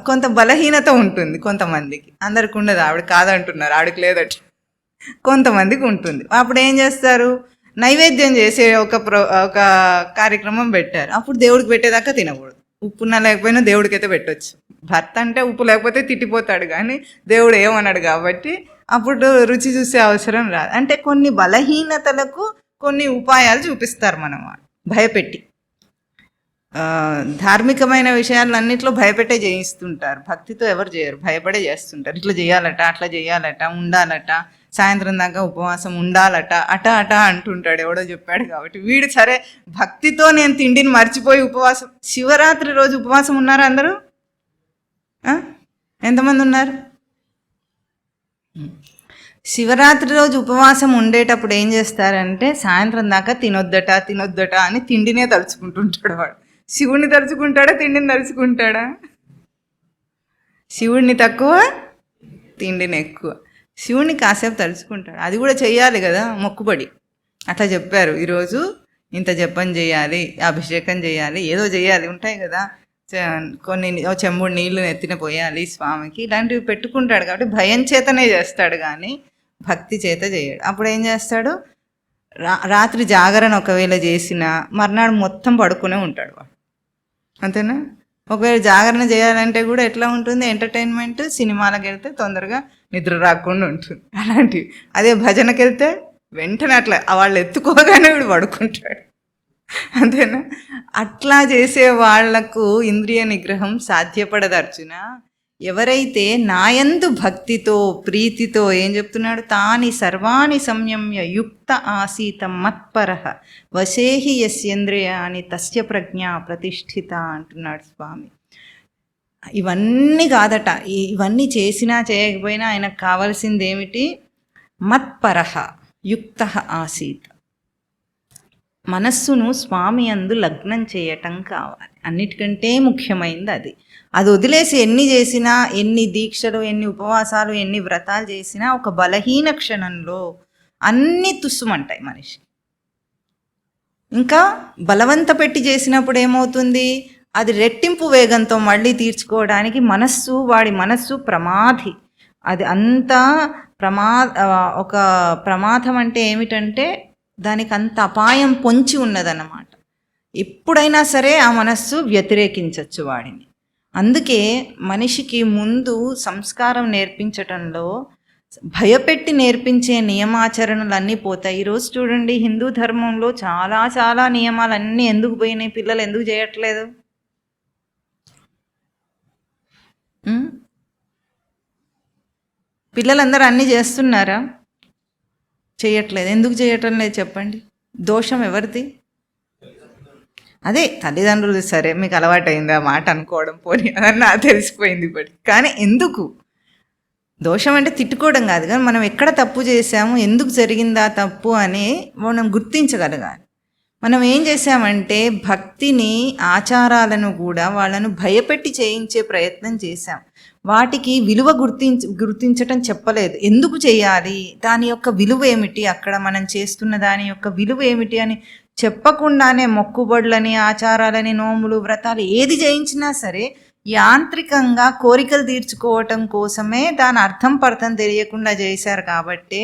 S1: కొంత బలహీనత ఉంటుంది కొంతమందికి, అందరికి ఉండదు. ఆవిడ కాదంటున్నారు, ఆవిడకి లేదట, కొంతమందికి ఉంటుంది. అప్పుడు ఏం చేస్తారు? నైవేద్యం చేసే ఒక కార్యక్రమం పెట్టారు. అప్పుడు దేవుడికి పెట్టేదాకా తినకూడదు. ఉప్పున్నా లేకపోయినా దేవుడికి అయితే పెట్టవచ్చు. భర్త అంటే ఉప్పు లేకపోతే తిట్టిపోతాడు, కానీ దేవుడు ఏమన్నాడు కాబట్టి అప్పుడు రుచి చూసే అవసరం రాదు. అంటే కొన్ని బలహీనతలకు కొన్ని ఉపాయాలు చూపిస్తారు మనం భయపెట్టి. ధార్మికమైన విషయాలన్నింటిలో భయపెట్టే చేయిస్తుంటారు. భక్తితో ఎవరు చేయరు, భయపడే చేస్తుంటారు. ఇట్లా చేయాలట, అట్లా చేయాలట, ఉండాలట, సాయంత్రం దాకా ఉపవాసం ఉండాలట, అట అంటుంటాడు, ఎవడో చెప్పాడు కాబట్టి. వీడు సరే భక్తితో నేను తిండిని మర్చిపోయి ఉపవాసం. శివరాత్రి రోజు ఉపవాసం ఉన్నారు అందరూ? ఎంతమంది ఉన్నారు? శివరాత్రి రోజు ఉపవాసం ఉండేటప్పుడు ఏం చేస్తారంటే సాయంత్రం దాకా తినొద్దట అని తిండినే తలుచుకుంటుంటాడు వాడు. శివుణ్ణి తలుచుకుంటాడా, తిండిని తలుచుకుంటాడా? శివుణ్ణి తక్కువ, తిండిని ఎక్కువ. శివుణ్ణి కాసేపు తలుచుకుంటాడు, అది కూడా చెయ్యాలి కదా, మొక్కుబడి. అట్లా చెప్పారు, ఈరోజు ఇంత జపం చేయాలి, అభిషేకం చేయాలి, ఏదో చేయాలి, ఉంటాయి కదా, కొన్ని చెంబుడు నీళ్లు ఎత్తిన పోయాలి స్వామికి, ఇలాంటివి పెట్టుకుంటాడు. కాబట్టి భయం చేతనే చేస్తాడు, కానీ భక్తి చేత చేయడు. అప్పుడు ఏం చేస్తాడు? రాత్రి జాగరణ ఒకవేళ చేసినా మర్నాడు మొత్తం పడుకునే ఉంటాడు వాడు, అంతేనా? ఒకవేళ జాగరణ చేయాలంటే కూడా ఎట్లా ఉంటుంది? ఎంటర్టైన్మెంట్, సినిమాలకు వెళ్తే తొందరగా నిద్ర రాకుండా ఉంటుంది అలాంటివి. అదే భజనకి వెళ్తే వెంటనే అట్లా వాళ్ళు ఎత్తుకోగానే వీడు పడుకుంటాడు, అంతేనా? అట్లా చేసే వాళ్లకు ఇంద్రియ నిగ్రహం సాధ్యపడదు అర్జున. ఎవరైతే నాయందు భక్తితో ప్రీతితో ఏం చెప్తున్నాడు? తాని సర్వాణి సంయమ్య యుక్త ఆసీత మత్పరః వశేహి యస్యేంద్రియాని తస్య ప్రజ్ఞ ప్రతిష్ఠిత అంటున్నాడు స్వామి. ఇవన్నీ కాదట, ఇవన్నీ చేసినా చేయకపోయినా ఆయనకు కావాల్సింది ఏమిటి? మత్పరః యుక్త ఆసీత, మనస్సును స్వామి యందు లగ్నం చేయటం కావాలి. అన్నిటికంటే ముఖ్యమైనది అది. అది వదిలేసి ఎన్ని చేసినా, ఎన్ని దీక్షలు, ఎన్ని ఉపవాసాలు, ఎన్ని వ్రతాలు చేసినా ఒక బలహీన క్షణంలో అన్నీ తుస్సుమంటాయి మనిషి. ఇంకా బలవంత పెట్టి చేసినప్పుడు ఏమవుతుంది? అది రెట్టింపు వేగంతో మళ్ళీ తీర్చుకోవడానికి వాడి మనస్సు ప్రమాది. అది అంతా ఒక ప్రమాదం అంటే ఏమిటంటే దానికి అంత అపాయం పొంచి ఉన్నదన్నమాట. ఎప్పుడైనా సరే ఆ మనస్సు వ్యతిరేకించవచ్చు వాడిని. అందుకే మనిషికి ముందు సంస్కారం నేర్పించటంలో భయపెట్టి నేర్పించే నియమాచరణలు అన్నీ పోతాయి. ఈరోజు చూడండి, హిందూ ధర్మంలో చాలా చాలా నియమాలు అన్నీ ఎందుకు పోయినాయి? పిల్లలు ఎందుకు చేయట్లేదు? పిల్లలందరూ అన్నీ చేస్తున్నారా? చేయట్లేదు. ఎందుకు చేయటం లేదు చెప్పండి? దోషం ఎవరిది? అదే తల్లిదండ్రులు సరే మీకు అలవాటైంది ఆ మాట అనుకోవడం, పోనీ అని నాకు తెలిసిపోయింది ఇప్పటికి. కానీ ఎందుకు దోషం అంటే తిట్టుకోవడం కాదు, కానీ మనం ఎక్కడ తప్పు చేసాము, ఎందుకు జరిగిందా తప్పు అని మనం గుర్తించగలగాలి. మనం ఏం చేసామంటే భక్తిని, ఆచారాలను కూడా వాళ్ళను భయపెట్టి చేయించే ప్రయత్నం చేశాం. వాటికి విలువ గుర్తించటం చెప్పలేదు. ఎందుకు చేయాలి, దాని యొక్క విలువ ఏమిటి, అక్కడ మనం చేస్తున్న దాని యొక్క విలువ ఏమిటి అని చెప్పకుండానే మొక్కుబడులని, ఆచారాలని, నోములు, వ్రతాలు ఏది చేయించినా సరే యాంత్రికంగా కోరికలు తీర్చుకోవటం కోసమే దాని అర్థం పర్థం తెలియకుండా చేశారు. కాబట్టి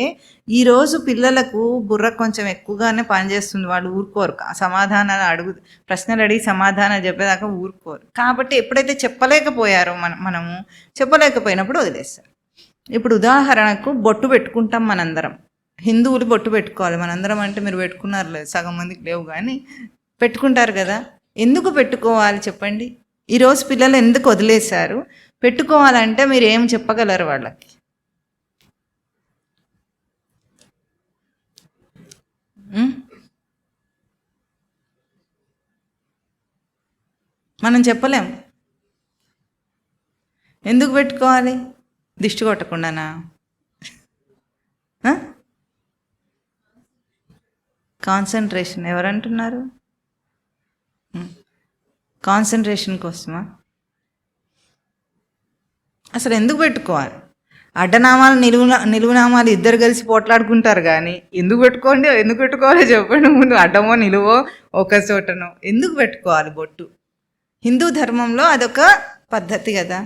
S1: ఈరోజు పిల్లలకు బుర్ర కొంచెం ఎక్కువగానే పనిచేస్తుంది. వాళ్ళు ఊరుకోరు, సమాధానాలు ప్రశ్నలు అడిగి సమాధానాలు చెప్పేదాకా ఊరుకోరు. కాబట్టి ఎప్పుడైతే చెప్పలేకపోయారో మనము చెప్పలేకపోయినప్పుడు వదిలేస్తారు. ఇప్పుడు ఉదాహరణకు బొట్టు పెట్టుకుంటాం మనందరం. హిందువులు బొట్టు పెట్టుకోవాలి, మనందరం అంటే మీరు పెట్టుకున్నారు లేదు, సగం మందికి లేవు, కానీ పెట్టుకుంటారు కదా. ఎందుకు పెట్టుకోవాలి చెప్పండి? ఈరోజు పిల్లలు ఎందుకు వదిలేశారు? పెట్టుకోవాలంటే మీరు ఏం చెప్పగలరు వాళ్ళకి? మనం చెప్పలేం. ఎందుకు పెట్టుకోవాలి? దిష్టి కొట్టకుండానా? కాన్సన్ట్రేషన్ ఎవరంటున్నారు? కాన్సన్ట్రేషన్ కోసమా? అసలు ఎందుకు పెట్టుకోవాలి? అడ్డనామాలు నిలువునామాలు ఇద్దరు కలిసి పోట్లాడుకుంటారు, కానీ ఎందుకు పెట్టుకోవాలి చెప్పండి ముందు. అడ్డమో నిలువో ఒక చోటనో ఎందుకు పెట్టుకోవాలి బొట్టు? హిందూ ధర్మంలో అదొక పద్ధతి కదా,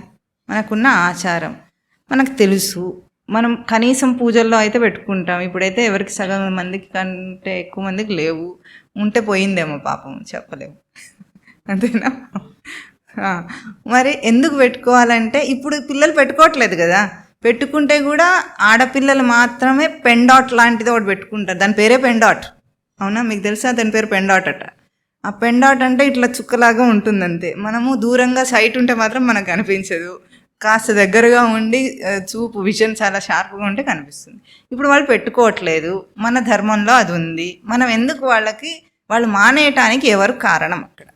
S1: మనకున్న ఆచారం మనకు తెలుసు. మనం కనీసం పూజల్లో అయితే పెట్టుకుంటాం. ఇప్పుడైతే ఎవరికి సగం మందికి కంటే ఎక్కువ మందికి లేవు, ఉంటే పోయిందేమో పాపం, చెప్పలేము, అంతేనా? మరి ఎందుకు పెట్టుకోవాలంటే ఇప్పుడు పిల్లలు పెట్టుకోవట్లేదు కదా. పెట్టుకుంటే కూడా ఆడపిల్లలు మాత్రమే పెండాట్ లాంటిది ఒకటి పెట్టుకుంటారు. దాని పేరే పెండాట్, అవునా? మీకు తెలుసా? దాని పేరు పెండాట్ అట. ఆ పెండాట్ అంటే ఇట్లా చుక్కలాగా ఉంటుంది అంతే. మనము దూరంగా సైట్ ఉంటే మాత్రం మనకు కనిపించదు, కాస్త దగ్గరగా ఉండి చూపు విజన్ చాలా షార్ప్గా ఉంటే కనిపిస్తుంది. ఇప్పుడు వాళ్ళు పెట్టుకోవట్లేదు, మన ధర్మంలో అది ఉంది. మనం ఎందుకు వాళ్ళు మానేయటానికి ఎవరు కారణం? అక్కడ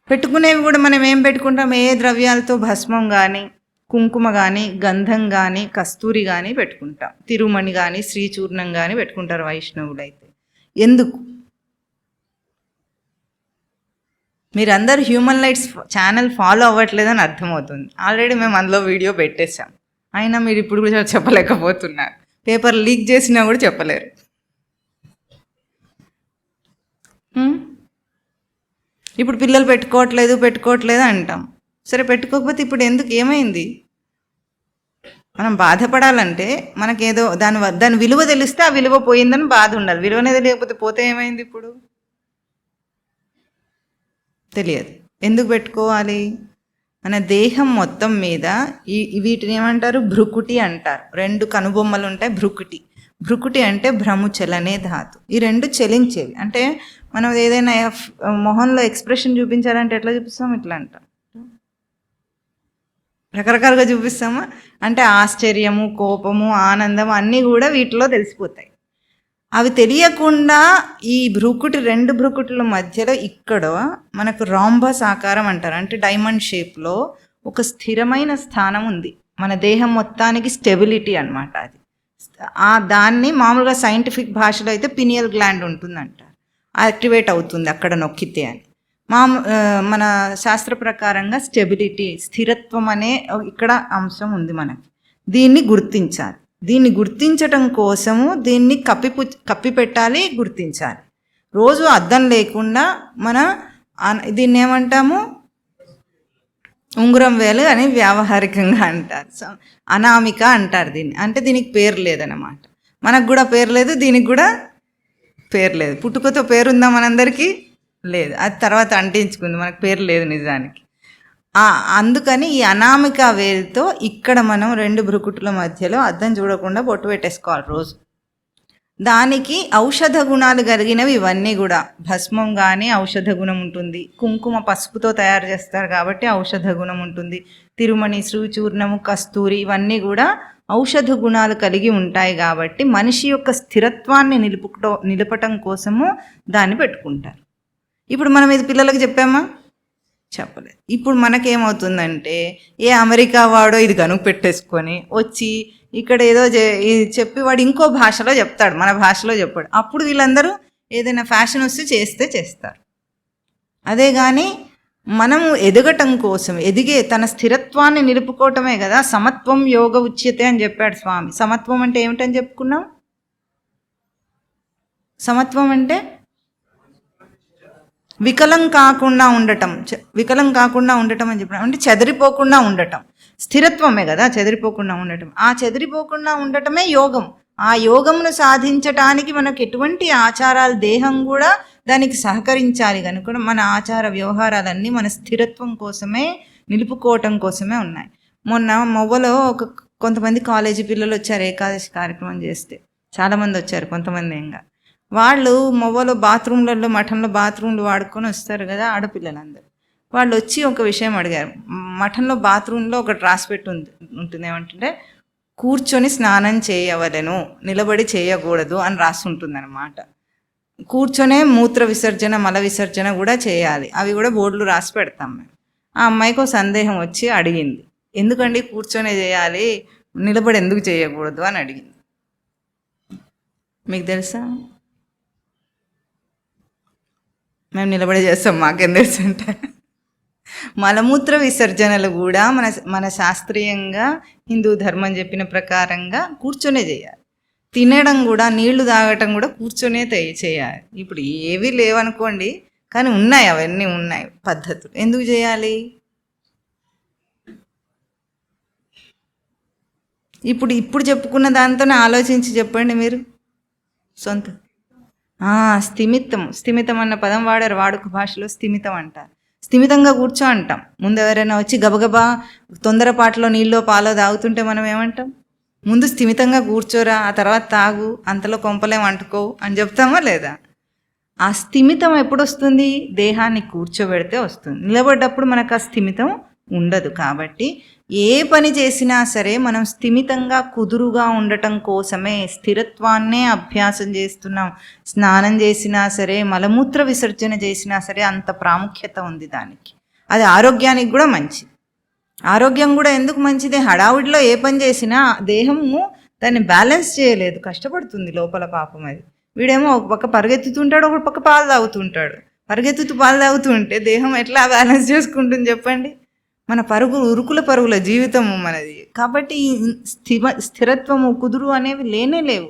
S1: పెట్టుకునేవి కూడా మనం ఏం పెట్టుకుంటాం? ఏ ద్రవ్యాలతో? భస్మం కానీ, కుంకుమ కానీ, గంధం కానీ, కస్తూరి కానీ పెట్టుకుంటాం. తిరుమణి కానీ, శ్రీచూర్ణం కానీ పెట్టుకుంటారు వైష్ణవులైతే. ఎందుకు? మీరందరూ హ్యూమన్ రైట్స్ ఛానల్ ఫాలో అవ్వట్లేదని అర్థమవుతుంది. ఆల్రెడీ మేము అందులో వీడియో పెట్టేశాం, అయినా మీరు ఇప్పుడు కూడా చెప్పలేకపోతున్నారు. పేపర్ లీక్ చేసినా కూడా చెప్పలేరు. ఇప్పుడు పిల్లలు పెట్టుకోవట్లేదు అంటాం. సరే, పెట్టుకోకపోతే ఇప్పుడు ఎందుకు, ఏమైంది? మనం బాధపడాలంటే మనకేదో దాని విలువ తెలిస్తే ఆ విలువ పోయిందని బాధ ఉండాలి. విలువనే తెలియకపోతే పోతే ఏమైంది? ఇప్పుడు తెలియదు. ఎందుకు పెట్టుకోవాలి? మన దేహం మొత్తం మీద వీటిని ఏమంటారు? భ్రుకుటి అంటారు. 2 కనుబొమ్మలు ఉంటాయి, భ్రుకుటి అంటే భ్రముచలనే ధాతు. ఈ 2 చలించేవి. అంటే మనం ఏదైనా మొహంలో ఎక్స్ప్రెషన్ చూపించాలంటే ఎట్లా చూపిస్తాం? ఇట్లా అంటాం, రకరకాలుగా చూపిస్తామా? అంటే ఆశ్చర్యము, కోపము, ఆనందం అన్నీ కూడా వీటిలో తెలిసిపోతాయి. అవి తెలియకుండా ఈ 2 భ్రుకుటుల మధ్యలో ఇక్కడ మనకు రాంబస్ ఆకారం అంటారు. అంటే డైమండ్ షేప్లో ఒక స్థిరమైన స్థానం ఉంది. మన దేహం మొత్తానికి స్టెబిలిటీ అనమాట అది. దాన్ని మామూలుగా సైంటిఫిక్ భాషలో అయితే పినియల్ గ్లాండ్ ఉంటుందంటారు, యాక్టివేట్ అవుతుంది అక్కడ నొక్కితే అని. మన శాస్త్ర ప్రకారంగా స్టెబిలిటీ, స్థిరత్వం అనే ఇక్కడ అంశం ఉంది మనకి. దీన్ని గుర్తించాలి. దీన్ని గుర్తించటం కోసము దీన్ని కప్పిపెట్టాలి, గుర్తించాలి. రోజు అద్దం లేకుండా దీన్ని ఏమంటాము? ఉంగరం వేలు అని వ్యావహారికంగా అంటారు, అనామిక అంటారు దీన్ని. అంటే దీనికి పేరు లేదన్నమాట. మనకు కూడా పేరు లేదు, దీనికి కూడా పేరు లేదు. పుట్టుకతో పేరుందా మనందరికీ? లేదు, అది తర్వాత అంటించుకుంది, మనకు పేరు లేదు నిజానికి. అందుకని ఈ అనామిక వేలుతో ఇక్కడ మనం 2 భ్రుకుటుల మధ్యలో అద్దం చూడకుండా బొట్టు పెట్టేసుకోవాలి రోజు. దానికి ఔషధ గుణాలు కలిగినవి ఇవన్నీ కూడా. భస్మం కానీ ఔషధ గుణం ఉంటుంది, కుంకుమ పసుపుతో తయారు చేస్తారు కాబట్టి ఔషధ గుణం ఉంటుంది, తిరుమణి, శ్రీచూర్ణము, కస్తూరి ఇవన్నీ కూడా ఔషధ గుణాలు కలిగి ఉంటాయి. కాబట్టి మనిషి యొక్క స్థిరత్వాన్ని నిలపటం కోసము దాన్ని పెట్టుకుంటారు. ఇప్పుడు మనం ఇది పిల్లలకు చెప్పామా? చెప్పలేదు. ఇప్పుడు మనకేమవుతుందంటే ఏ అమెరికా వాడో ఇది కనుపెట్టేసుకొని వచ్చి ఇక్కడ ఏదో ఇది చెప్పి వాడు ఇంకో భాషలో చెప్తాడు, మన భాషలో చెప్పాడు. అప్పుడు వీళ్ళందరూ ఏదైనా ఫ్యాషన్ వస్తే చేస్తారు. అదే కానీ మనము ఎదగటం కోసం తన స్థిరత్వాన్ని నిలుపుకోవటమే కదా సమత్వం యోగ ఉచ్యతే అని చెప్పాడు స్వామి. సమత్వం అంటే ఏమిటని చెప్పుకున్నాం? సమత్వం అంటే వికలం కాకుండా ఉండటం అని చెప్పిన అంటే చెదిరిపోకుండా ఉండటం. స్థిరత్వమే కదా చెదిరిపోకుండా ఉండటం. ఆ చెదిరిపోకుండా ఉండటమే యోగం. ఆ యోగమును సాధించటానికి మనకు ఎటువంటి ఆచారాలు, దేహం కూడా దానికి సహకరించాలి కనుక మన ఆచార వ్యవహారాలన్నీ మన స్థిరత్వం కోసమే, నిలుపుకోవటం కోసమే ఉన్నాయి. మొన్న మొవ్వలో కొంతమంది కాలేజీ పిల్లలు వచ్చారు ఏకాదశి కార్యక్రమం చేస్తే. చాలామంది వచ్చారు, కొంతమంది ఏంగా. వాళ్ళు మొవ్వలో బాత్రూమ్లలో, మఠంలో బాత్రూమ్లు వాడుకొని వస్తారు కదా ఆడపిల్లలందరూ. వాళ్ళు వచ్చి ఒక విషయం అడిగారు. మఠంలో బాత్రూంలో ఒకటి రాసిపెట్టి ఉంటుంది. ఏమంటే కూర్చొని స్నానం చేయవలెను, నిలబడి చేయకూడదు అని రాసి ఉంటుంది అన్నమాట. కూర్చొనే మూత్ర విసర్జన, మల విసర్జన కూడా చేయాలి. అవి కూడా బోర్డులు రాసి పెడతాం మేము. ఆ అమ్మాయికి సందేహం వచ్చి అడిగింది, ఎందుకండి కూర్చొనే చేయాలి, నిలబడి ఎందుకు చేయకూడదు అని అడిగింది. మీకు తెలుసా? మేము నిలబడి చేస్తాం, మాకేం తెలుసు అంటే. మలమూత్ర విసర్జనలు కూడా మన శాస్త్రీయంగా హిందూ ధర్మం చెప్పిన ప్రకారంగా కూర్చొనే చేయాలి. తినడం కూడా, నీళ్లు తాగటం కూడా కూర్చొనే చేయాలి. ఇప్పుడు ఏవి లేవనుకోండి, కానీ ఉన్నాయి, అవన్నీ ఉన్నాయి పద్ధతులు. ఎందుకు చేయాలి? ఇప్పుడు చెప్పుకున్న దాంతోనే ఆలోచించి చెప్పండి మీరు సొంత. స్థిమితం అన్న పదం వాడారు, వాడుక భాషలో స్థిమితం అంటారు. స్థిమితంగా కూర్చో అంటాం. ముందు ఎవరైనా వచ్చి గబగబా తొందరపాటులో నీళ్ళో పాలో తాగుతుంటే మనం ఏమంటాం? ముందు స్థిమితంగా కూర్చోరా, ఆ తర్వాత తాగు, అంతలో కొంపలేం అంటుకోవు అని చెప్తామా లేదా? ఆ స్థిమితం ఎప్పుడు వస్తుంది? దేహాన్ని కూర్చోబెడితే వస్తుంది. నిలబడ్డప్పుడు మనకు ఆ స్థిమితం ఉండదు. కాబట్టి ఏ పని చేసినా సరే మనం స్థిమితంగా, కుదురుగా ఉండటం కోసమే స్థిరత్వాన్నే అభ్యాసం చేస్తున్నాం. స్నానం చేసినా సరే, మలమూత్ర విసర్జన చేసినా సరే అంత ప్రాముఖ్యత ఉంది దానికి. అది ఆరోగ్యానికి కూడా మంచిది. ఆరోగ్యం కూడా ఎందుకు మంచిది? హడావుడిలో ఏ పని చేసినా దేహము దాన్ని బ్యాలెన్స్ చేయలేదు, కష్టపడుతుంది లోపల పాపం. అది వీడేమో ఒక పక్క పరిగెత్తుతుంటాడు, ఒక పక్క పాలు తాగుతుంటాడు. పాలు తాగుతుంటే దేహం ఎట్లా బ్యాలెన్స్ చేసుకుంటుంది చెప్పండి? మన ఉరుకుల పరుగుల జీవితము మనది. కాబట్టి స్థిరత్వము, కుదురు అనేవి లేవు.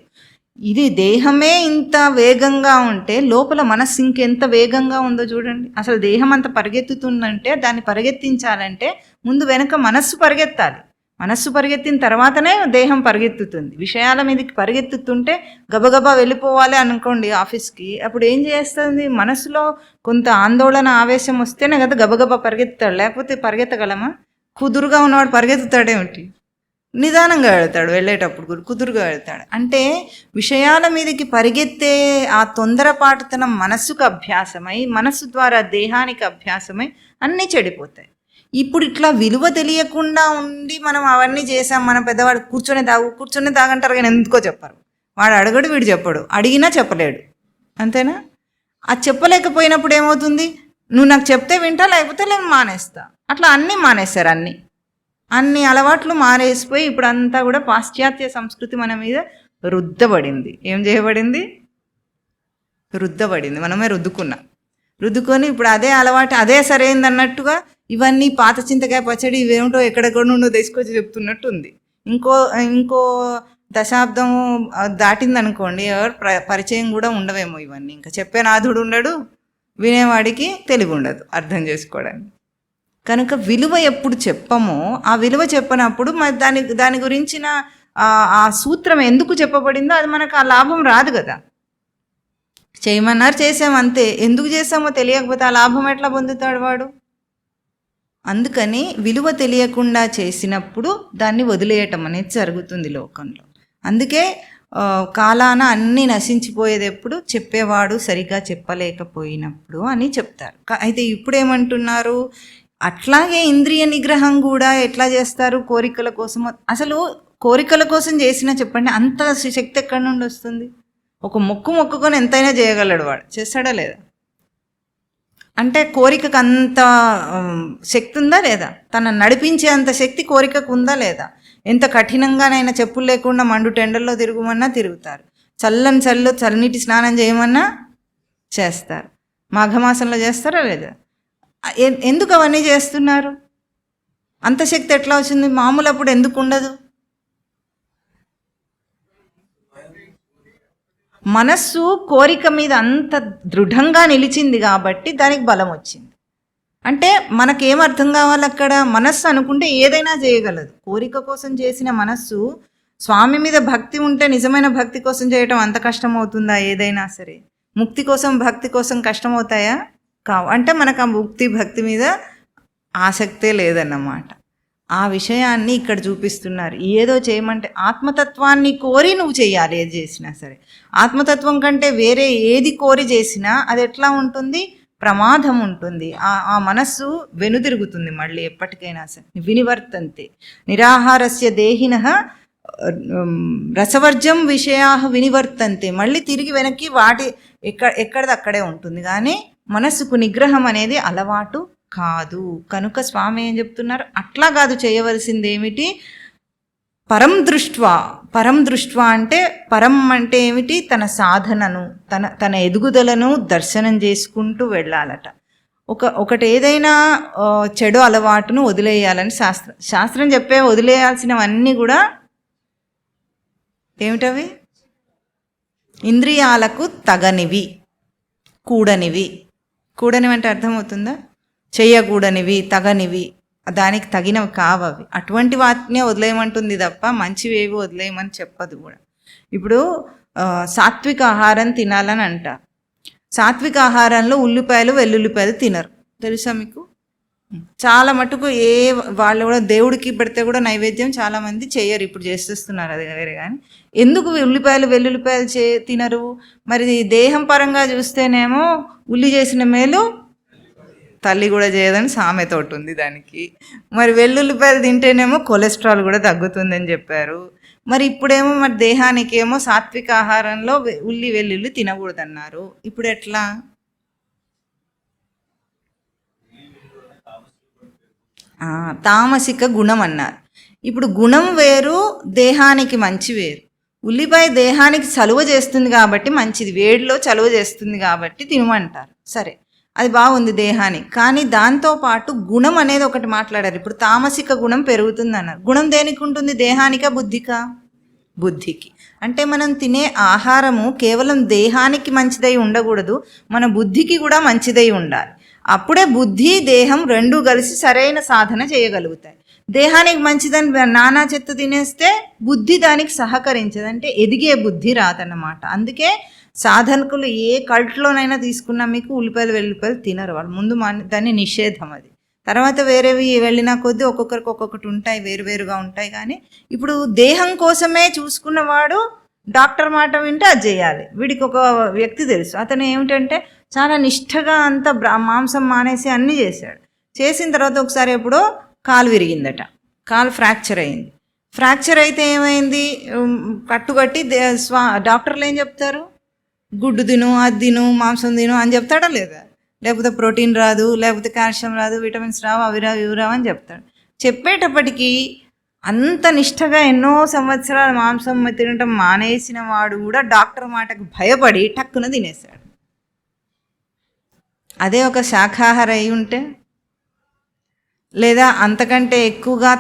S1: ఇది దేహమే ఇంత వేగంగా ఉంటే లోపల మనస్సు ఇంకెంత వేగంగా ఉందో చూడండి. అసలు దేహం అంత పరిగెత్తుతుందంటే దాన్ని పరిగెత్తించాలంటే ముందు వెనక మనస్సు పరిగెత్తాలి. మనస్సు పరిగెత్తిన తర్వాతనే దేహం పరిగెత్తుతుంది. విషయాల మీదకి పరిగెత్తుతుంటే గబగబా వెళ్ళిపోవాలి అనుకోండి ఆఫీస్కి, అప్పుడు ఏం చేస్తుంది? మనసులో కొంత ఆందోళన, ఆవేశం వస్తేనే కదా గబగబా పరిగెత్తాడు, లేకపోతే పరిగెత్తగలమా? కుదురుగా ఉన్నవాడు పరిగెత్తుతాడేమిటి? నిదానంగా వెళ్తాడు, వెళ్ళేటప్పుడు కుదురుగా వెళ్తాడు. అంటే విషయాల మీదకి పరిగెత్తే ఆ తొందరపాటుతనం మనస్సుకు అభ్యాసమై, మనస్సు ద్వారా దేహానికి అభ్యాసమై అన్నీ చెడిపోతాయి. ఇప్పుడు ఇట్లా విలువ తెలియకుండా ఉండి మనం అవన్నీ చేసాం. మన పెద్దవాడు కూర్చొని తాగంటారు, కానీ ఎందుకో చెప్పరు. వాడు అడగడు, వీడు చెప్పడు, అడిగినా చెప్పలేడు. అంతేనా? అది చెప్పలేకపోయినప్పుడు ఏమవుతుంది? నువ్వు నాకు చెప్తే వింటా, లేకపోతే నేను మానేస్తా. అట్లా అన్నీ మానేస్తారు. అన్ని అలవాట్లు మానేసిపోయి ఇప్పుడు అంతా కూడా పాశ్చాత్య సంస్కృతి మన మీద రుద్దబడింది. ఏం చేయబడింది? రుద్దబడింది. మనమే రుద్దుకొని ఇప్పుడు అదే అలవాటు, అదే సరైంది అన్నట్టుగా ఇవన్నీ పాత చింతకాయ పచ్చడి ఇవేమిటో ఎక్కడెక్కడ నుండో తీసుకొచ్చి చెప్తున్నట్టు ఉంది. ఇంకో దశాబ్దం దాటిందనుకోండి, ఎవరు పరిచయం కూడా ఉండవేమో ఇవన్నీ. ఇంకా చెప్పే నాథుడు ఉండడు, వినేవాడికి తెలివి ఉండదు అర్థం చేసుకోవడానికి. కనుక విలువ ఎప్పుడు చెప్పమో, ఆ విలువ చెప్పనప్పుడు మరి దాని గురించిన ఆ సూత్రం ఎందుకు చెప్పబడిందో అది మనకు ఆ లాభం రాదు కదా. చేయమన్నారు, చేసాం అంతే. ఎందుకు చేసామో తెలియకపోతే ఆ లాభం ఎట్లా పొందుతాడు వాడు? అందుకని విలువ తెలియకుండా చేసినప్పుడు దాన్ని వదిలేయటం అనేది జరుగుతుంది లోకంలో. అందుకే కాలాన అన్నీ నశించిపోయేది ఎప్పుడు? చెప్పేవాడు సరిగ్గా చెప్పలేకపోయినప్పుడు అని చెప్తారు. అయితే ఇప్పుడేమంటున్నారు? అట్లాగే ఇంద్రియ నిగ్రహం కూడా ఎట్లా చేస్తారు? కోరికల కోసం. అసలు కోరికల కోసం చేసినా చెప్పండి, అంత శక్తి ఎక్కడి నుండి వస్తుంది? ఒక మొక్కుకొని ఎంతైనా చేయగలడు వాడు, చేస్తాడా లేదా? అంటే కోరికకు అంత శక్తి ఉందా లేదా? తన నడిపించే అంత శక్తి కోరికకు ఉందా లేదా? ఎంత కఠినంగానైనా చెప్పులు లేకుండా మండు టెండల్లో తిరుగుమన్నా తిరుగుతారు, చల్లనీటి స్నానం చేయమన్నా చేస్తారు. మాఘమాసంలో చేస్తారా లేదా? ఎందుకు అవన్నీ చేస్తున్నారు? అంత శక్తి ఎట్లా వచ్చింది? మామూలు అప్పుడు ఎందుకు ఉండదు? మనస్సు కోరిక మీద అంత దృఢంగా నిలిచింది కాబట్టి దానికి బలం వచ్చింది. అంటే మనకేం అర్థం కావాలి అక్కడ? మనస్సు అనుకుంటే ఏదైనా చేయగలదు. కోరిక కోసం చేసిన మనస్సు స్వామి మీద భక్తి ఉంటే నిజమైన భక్తి కోసం చేయటం అంత కష్టం అవుతుందా? ఏదైనా సరే ముక్తి కోసం భక్తి కోసం కష్టమవుతాయా? కావు. అంటే మనకు ఆ ముక్తి భక్తి మీద ఆసక్తే లేదన్నమాట. ఆ విషయాన్ని ఇక్కడ చూపిస్తున్నారు. ఏదో చేయమంటే ఆత్మతత్వాన్ని కోరి నువ్వు చేయాలి. ఏది చేసినా సరే ఆత్మతత్వం కంటే వేరే ఏది కోరి చేసినా అది ఎట్లా ఉంటుంది? ప్రమాదం ఉంటుంది. ఆ మనస్సు వెనుదిరుగుతుంది మళ్ళీ ఎప్పటికైనా సరే. వినివర్తంతే నిరాహారస్య దేహినః రసవర్జం విషయా వినివర్తంతే. మళ్ళీ తిరిగి వెనక్కి వాటి ఎక్కడిది అక్కడే ఉంటుంది. కానీ మనస్సుకు నిగ్రహం అనేది అలవాటు కాదు. కనుక స్వామి ఏం చెప్తున్నారు? అట్లా కాదు, చేయవలసింది ఏమిటి? పరం దృష్ట్వా అంటే పరం అంటే ఏమిటి? తన సాధనను తన ఎదుగుదలను దర్శనం చేసుకుంటూ వెళ్ళాలట. ఒకటి ఏదైనా చెడు అలవాటును వదిలేయాలని శాస్త్రం చెప్పే వదిలేయాల్సినవన్నీ కూడా ఏమిటవి? ఇంద్రియాలకు తగనివి, కూడనివి అంటే అర్థమవుతుందా? చేయకూడనివి, తగనివి, దానికి తగినవి కావవి. అటువంటి వాటినే వదిలేయమంటుంది తప్ప మంచివేవి వదిలేయమని చెప్పదు కూడా. ఇప్పుడు సాత్విక ఆహారం తినాలని అంటారు. సాత్విక ఆహారంలో ఉల్లిపాయలు వెల్లుల్లిపాయలు తినరు, తెలుసా మీకు? చాలా మటుకు వాళ్ళు కూడా దేవుడికి పెడితే కూడా నైవేద్యం చాలామంది చేయరు, ఇప్పుడు చేసేస్తున్నారు, అది వేరే. కానీ ఎందుకు ఉల్లిపాయలు వెల్లుల్లిపాయలు తినరు? మరి దేహం పరంగా చూస్తేనేమో ఉల్లి చేసిన మేలు తల్లి కూడా చేయదని సామెత ఒకటి ఉంది దానికి. మరి వెల్లుల్లిపాయలు తింటేనేమో కొలెస్ట్రాల్ కూడా తగ్గుతుందని చెప్పారు. మరి ఇప్పుడేమో మరి దేహానికి ఏమో సాత్విక ఆహారంలో వెల్లుల్లి తినకూడదన్నారు. ఇప్పుడు ఎట్లా? తామసిక గుణం అన్నారు. ఇప్పుడు గుణం వేరు, దేహానికి మంచి వేరు. ఉల్లిపాయ దేహానికి చలువ చేస్తుంది కాబట్టి మంచిది, వేడిలో చలువ చేస్తుంది కాబట్టి తినమంటారు. సరే, అది బాగుంది దేహానికి. కానీ దాంతోపాటు గుణం అనేది ఒకటి మాట్లాడారు. ఇప్పుడు తామసిక గుణం పెరుగుతుంది అన్నారు. గుణం దేనికి ఉంటుంది? దేహానికా బుద్ధికా? బుద్ధికి. అంటే మనం తినే ఆహారము కేవలం దేహానికి మంచిదై ఉండకూడదు, మన బుద్ధికి కూడా మంచిదై ఉండాలి. అప్పుడే బుద్ధి దేహం రెండూ కలిసి సరైన సాధన చేయగలుగుతాయి. దేహానికి మంచిదని నానా చెత్త తినేస్తే బుద్ధి దానికి సహకరించదు, అంటే ఎదిగే బుద్ధి రాదన్నమాట. అందుకే సాధనకులు ఏ కల్ట్లోనైనా తీసుకున్నా మీకు ఉల్లిపాయలు వెల్లిపాయలు తినరు వాళ్ళు. ముందు దాన్ని నిషేధం అది. తర్వాత వేరేవి వెళ్ళినా కొద్దీ ఒక్కొక్కరికి ఒక్కొక్కటి ఉంటాయి, వేరువేరుగా ఉంటాయి. కానీ ఇప్పుడు దేహం కోసమే చూసుకున్నవాడు డాక్టర్ మాట వింటే అది చేయాలి. వీడికి ఒక వ్యక్తి తెలుసు, అతను ఏమిటంటే చాలా నిష్ఠగా అంతా మాంసం మానేసి అన్నీ చేశాడు. చేసిన తర్వాత ఒకసారి ఎప్పుడో కాలు విరిగిందట, కాలు ఫ్రాక్చర్ అయింది. ఫ్రాక్చర్ అయితే ఏమైంది? కట్టుకట్టి డాక్టర్లు ఏం చెప్తారు? గుడ్డు తిను, అది తిను, మాంసం తిను అని చెప్తాడా లేదా? లేకపోతే ప్రోటీన్ రాదు, లేకపోతే కాల్షియం రాదు, విటమిన్స్ రావు, అవి రావు ఇవి రావు అని చెప్తాడు. చెప్పేటప్పటికీ అంత నిష్ఠగా ఎన్నో సంవత్సరాలు మాంసం తినటం మానేసిన వాడు కూడా డాక్టర్ మాటకు భయపడి టక్కున తినేశాడు. అదే ఒక శాఖాహార అయి ఉంటే, లేదా అంతకంటే ఎక్కువగా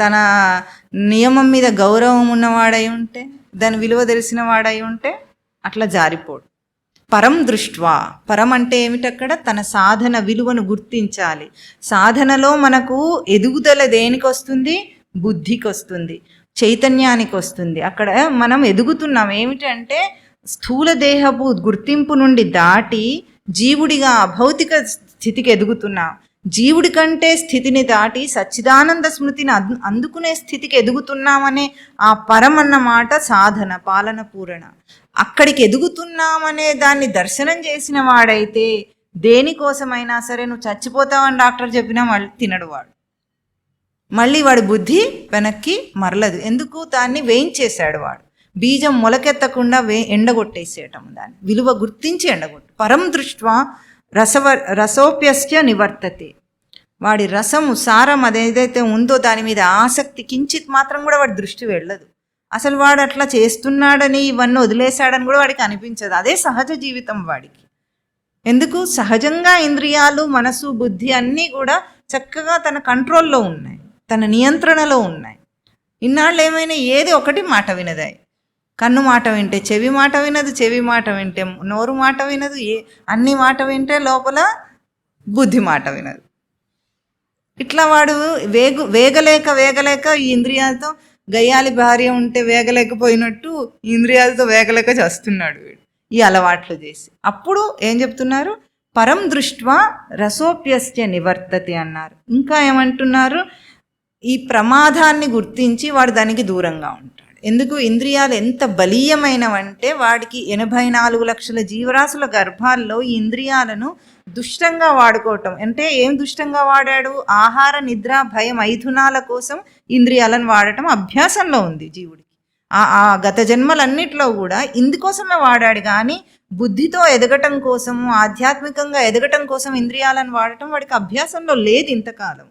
S1: తన నియమం మీద గౌరవం ఉన్నవాడై ఉంటే, దాని విలువ తెలిసిన వాడై ఉంటే అట్లా జారిపోడు. పరం దృష్ట్వా, పరం అంటే ఏమిటి? అక్కడ తన సాధన విలువను గుర్తించాలి. సాధనలో మనకు ఎదుగుదల దేనికి వస్తుంది? బుద్ధికి వస్తుంది, చైతన్యానికి వస్తుంది. అక్కడ మనం ఎదుగుతున్నాం. ఏమిటంటే స్థూల దేహపు గుర్తింపు నుండి దాటి జీవుడిగా అభౌతిక స్థితికి ఎదుగుతున్నాం. జీవుడి కంటే స్థితిని దాటి సచ్చిదానంద స్మృతిని అందుకునే స్థితికి ఎదుగుతున్నామనే ఆ పరం అన్నమాట సాధన, పాలన పూరణ. అక్కడికి ఎదుగుతున్నామనే దాన్ని దర్శనం చేసిన వాడైతే దేనికోసమైనా సరే నువ్వు చచ్చిపోతావని డాక్టర్ చెప్పినా మళ్ళీ తినడు వాడు. మళ్ళీ వాడి బుద్ధి వెనక్కి మరలదు. ఎందుకు? దాన్ని వేయించేశాడు వాడు. బీజం మొలకెత్తకుండా ఎండగొట్టేసేయటం, దాన్ని విలువ గుర్తించి ఎండగొట్టు. పరం దృష్ట్వా రసోప్యస్య నివర్తతే. వాడి రసము సారం అదేదైతే ఉందో దాని మీద ఆసక్తి కించిత్ మాత్రం కూడా వాడి దృష్టి వెళ్ళదు. అసలు వాడు అట్లా చేస్తున్నాడని ఇవన్నీ వదిలేశాడని కూడా వాడికి అనిపించదు. అదే సహజ జీవితం వాడికి. ఎందుకు? సహజంగా ఇంద్రియాలు, మనసు, బుద్ధి అన్నీ కూడా చక్కగా తన కంట్రోల్లో ఉన్నాయి, తన నియంత్రణలో ఉన్నాయి. ఇన్నాళ్ళు ఏమైనా ఏది ఒకటి మాట వినదాయి. కన్ను మాట వింటే చెవి మాట వినదు, చెవి మాట వింటే నోరు మాట వినదు, అన్ని మాట వింటే లోపల బుద్ధి మాట వినదు. ఇట్లా వాడు వేగలేక ఈ ఇంద్రియాలతో గయ్యాలి భార్య ఉంటే వేగలేకపోయినట్టు ఇంద్రియాలతో వేగలేక చేస్తున్నాడు వీడు ఈ అలవాట్లు చేసి. అప్పుడు ఏం చెప్తున్నారు? పరం దృష్ట్వా రసోప్యస్య నివర్తతే అన్నారు. ఇంకా ఏమంటున్నారు? ఈ ప్రమాదాన్ని గుర్తించి వాడు దానికి దూరంగా ఉంటాడు. ఎందుకు? ఇంద్రియాలు ఎంత బలీయమైనవంటే వాడికి 84 లక్షల జీవరాశుల గర్భాల్లో ఈ ఇంద్రియాలను దుష్టంగా వాడుకోవటం. అంటే ఏం దుష్టంగా వాడాడు? ఆహార, నిద్ర, భయం, మైథునాల కోసం ఇంద్రియాలను వాడటం అభ్యాసంలో ఉంది జీవుడికి. ఆ గత జన్మలన్నిట్లో కూడా ఇందుకోసమే వాడాడు. కానీ బుద్ధితో ఎదగటం కోసము, ఆధ్యాత్మికంగా ఎదగటం కోసం ఇంద్రియాలను వాడటం వాడికి అభ్యాసంలో లేదు ఇంతకాలం.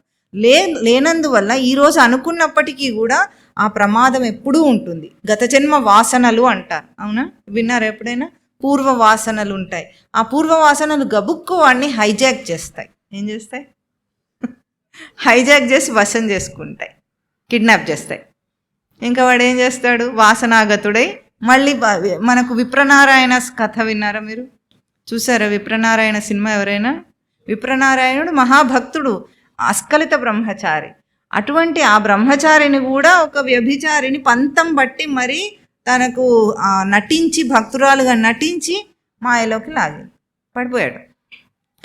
S1: లేనందువల్ల ఈరోజు అనుకున్నప్పటికీ కూడా ఆ ప్రమాదం ఎప్పుడూ ఉంటుంది. గత జన్మ వాసనలు అంటారు, అవునా? విన్నారు ఎప్పుడైనా? పూర్వ వాసనలు ఉంటాయి. ఆ పూర్వ వాసనలు గబుక్కు వాడిని హైజాక్ చేస్తాయి. ఏం చేస్తాయి? హైజాక్ చేసి వశం చేసుకుంటాయి, కిడ్నాప్ చేస్తాయి. ఇంకా వాడు ఏం చేస్తాడు? వాసనాగతుడై మళ్ళీ మనకు విప్రనారాయణ కథ విన్నారా మీరు? చూసారా విప్రనారాయణ సినిమా ఎవరైనా? విప్రనారాయణుడు మహాభక్తుడు, అస్కలిత బ్రహ్మచారి. అటువంటి ఆ బ్రహ్మచారిని కూడా ఒక వ్యభిచారిని పంతం బట్టి మరి తనకు నటించి, భక్తురాలుగా నటించి మాయలోకి లాగింది, పడిపోయాడు.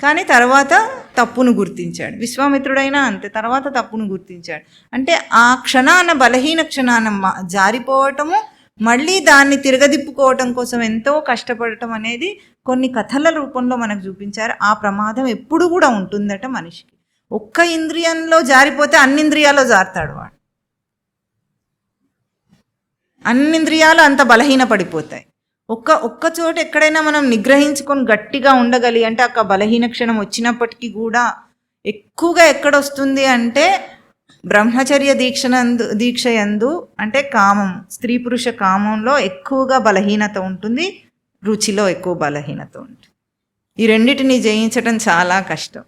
S1: కానీ తర్వాత తప్పును గుర్తించాడు. విశ్వామిత్రుడైనా అంతే, తర్వాత తప్పును గుర్తించాడు. అంటే ఆ క్షణాన, బలహీన క్షణాన జారిపోవటము, మళ్ళీ దాన్ని తిరగదిప్పుకోవటం కోసం ఎంతో కష్టపడటం అనేది కొన్ని కథల రూపంలో మనకు చూపించారు. ఆ ప్రమాదం ఎప్పుడు కూడా ఉంటుందట మనిషికి. ఒక్క ఇంద్రియంలో జారిపోతే అన్ని ఇంద్రియాల్లో జారుతాడు వాడు. అన్ని ఇంద్రియాలు అంత బలహీన పడిపోతాయి. ఒక్క చోట ఎక్కడైనా మనం నిగ్రహించుకొని గట్టిగా ఉండగలి అంటే ఆ బలహీన క్షణం వచ్చినప్పటికీ కూడా ఎక్కువగా ఎక్కడొస్తుంది అంటే బ్రహ్మచర్య దీక్షయందు అంటే కామం, స్త్రీ పురుష కామంలో ఎక్కువగా బలహీనత ఉంటుంది, రుచిలో ఎక్కువ బలహీనత ఉంటుంది. ఈ రెండింటిని జయించడం చాలా కష్టం.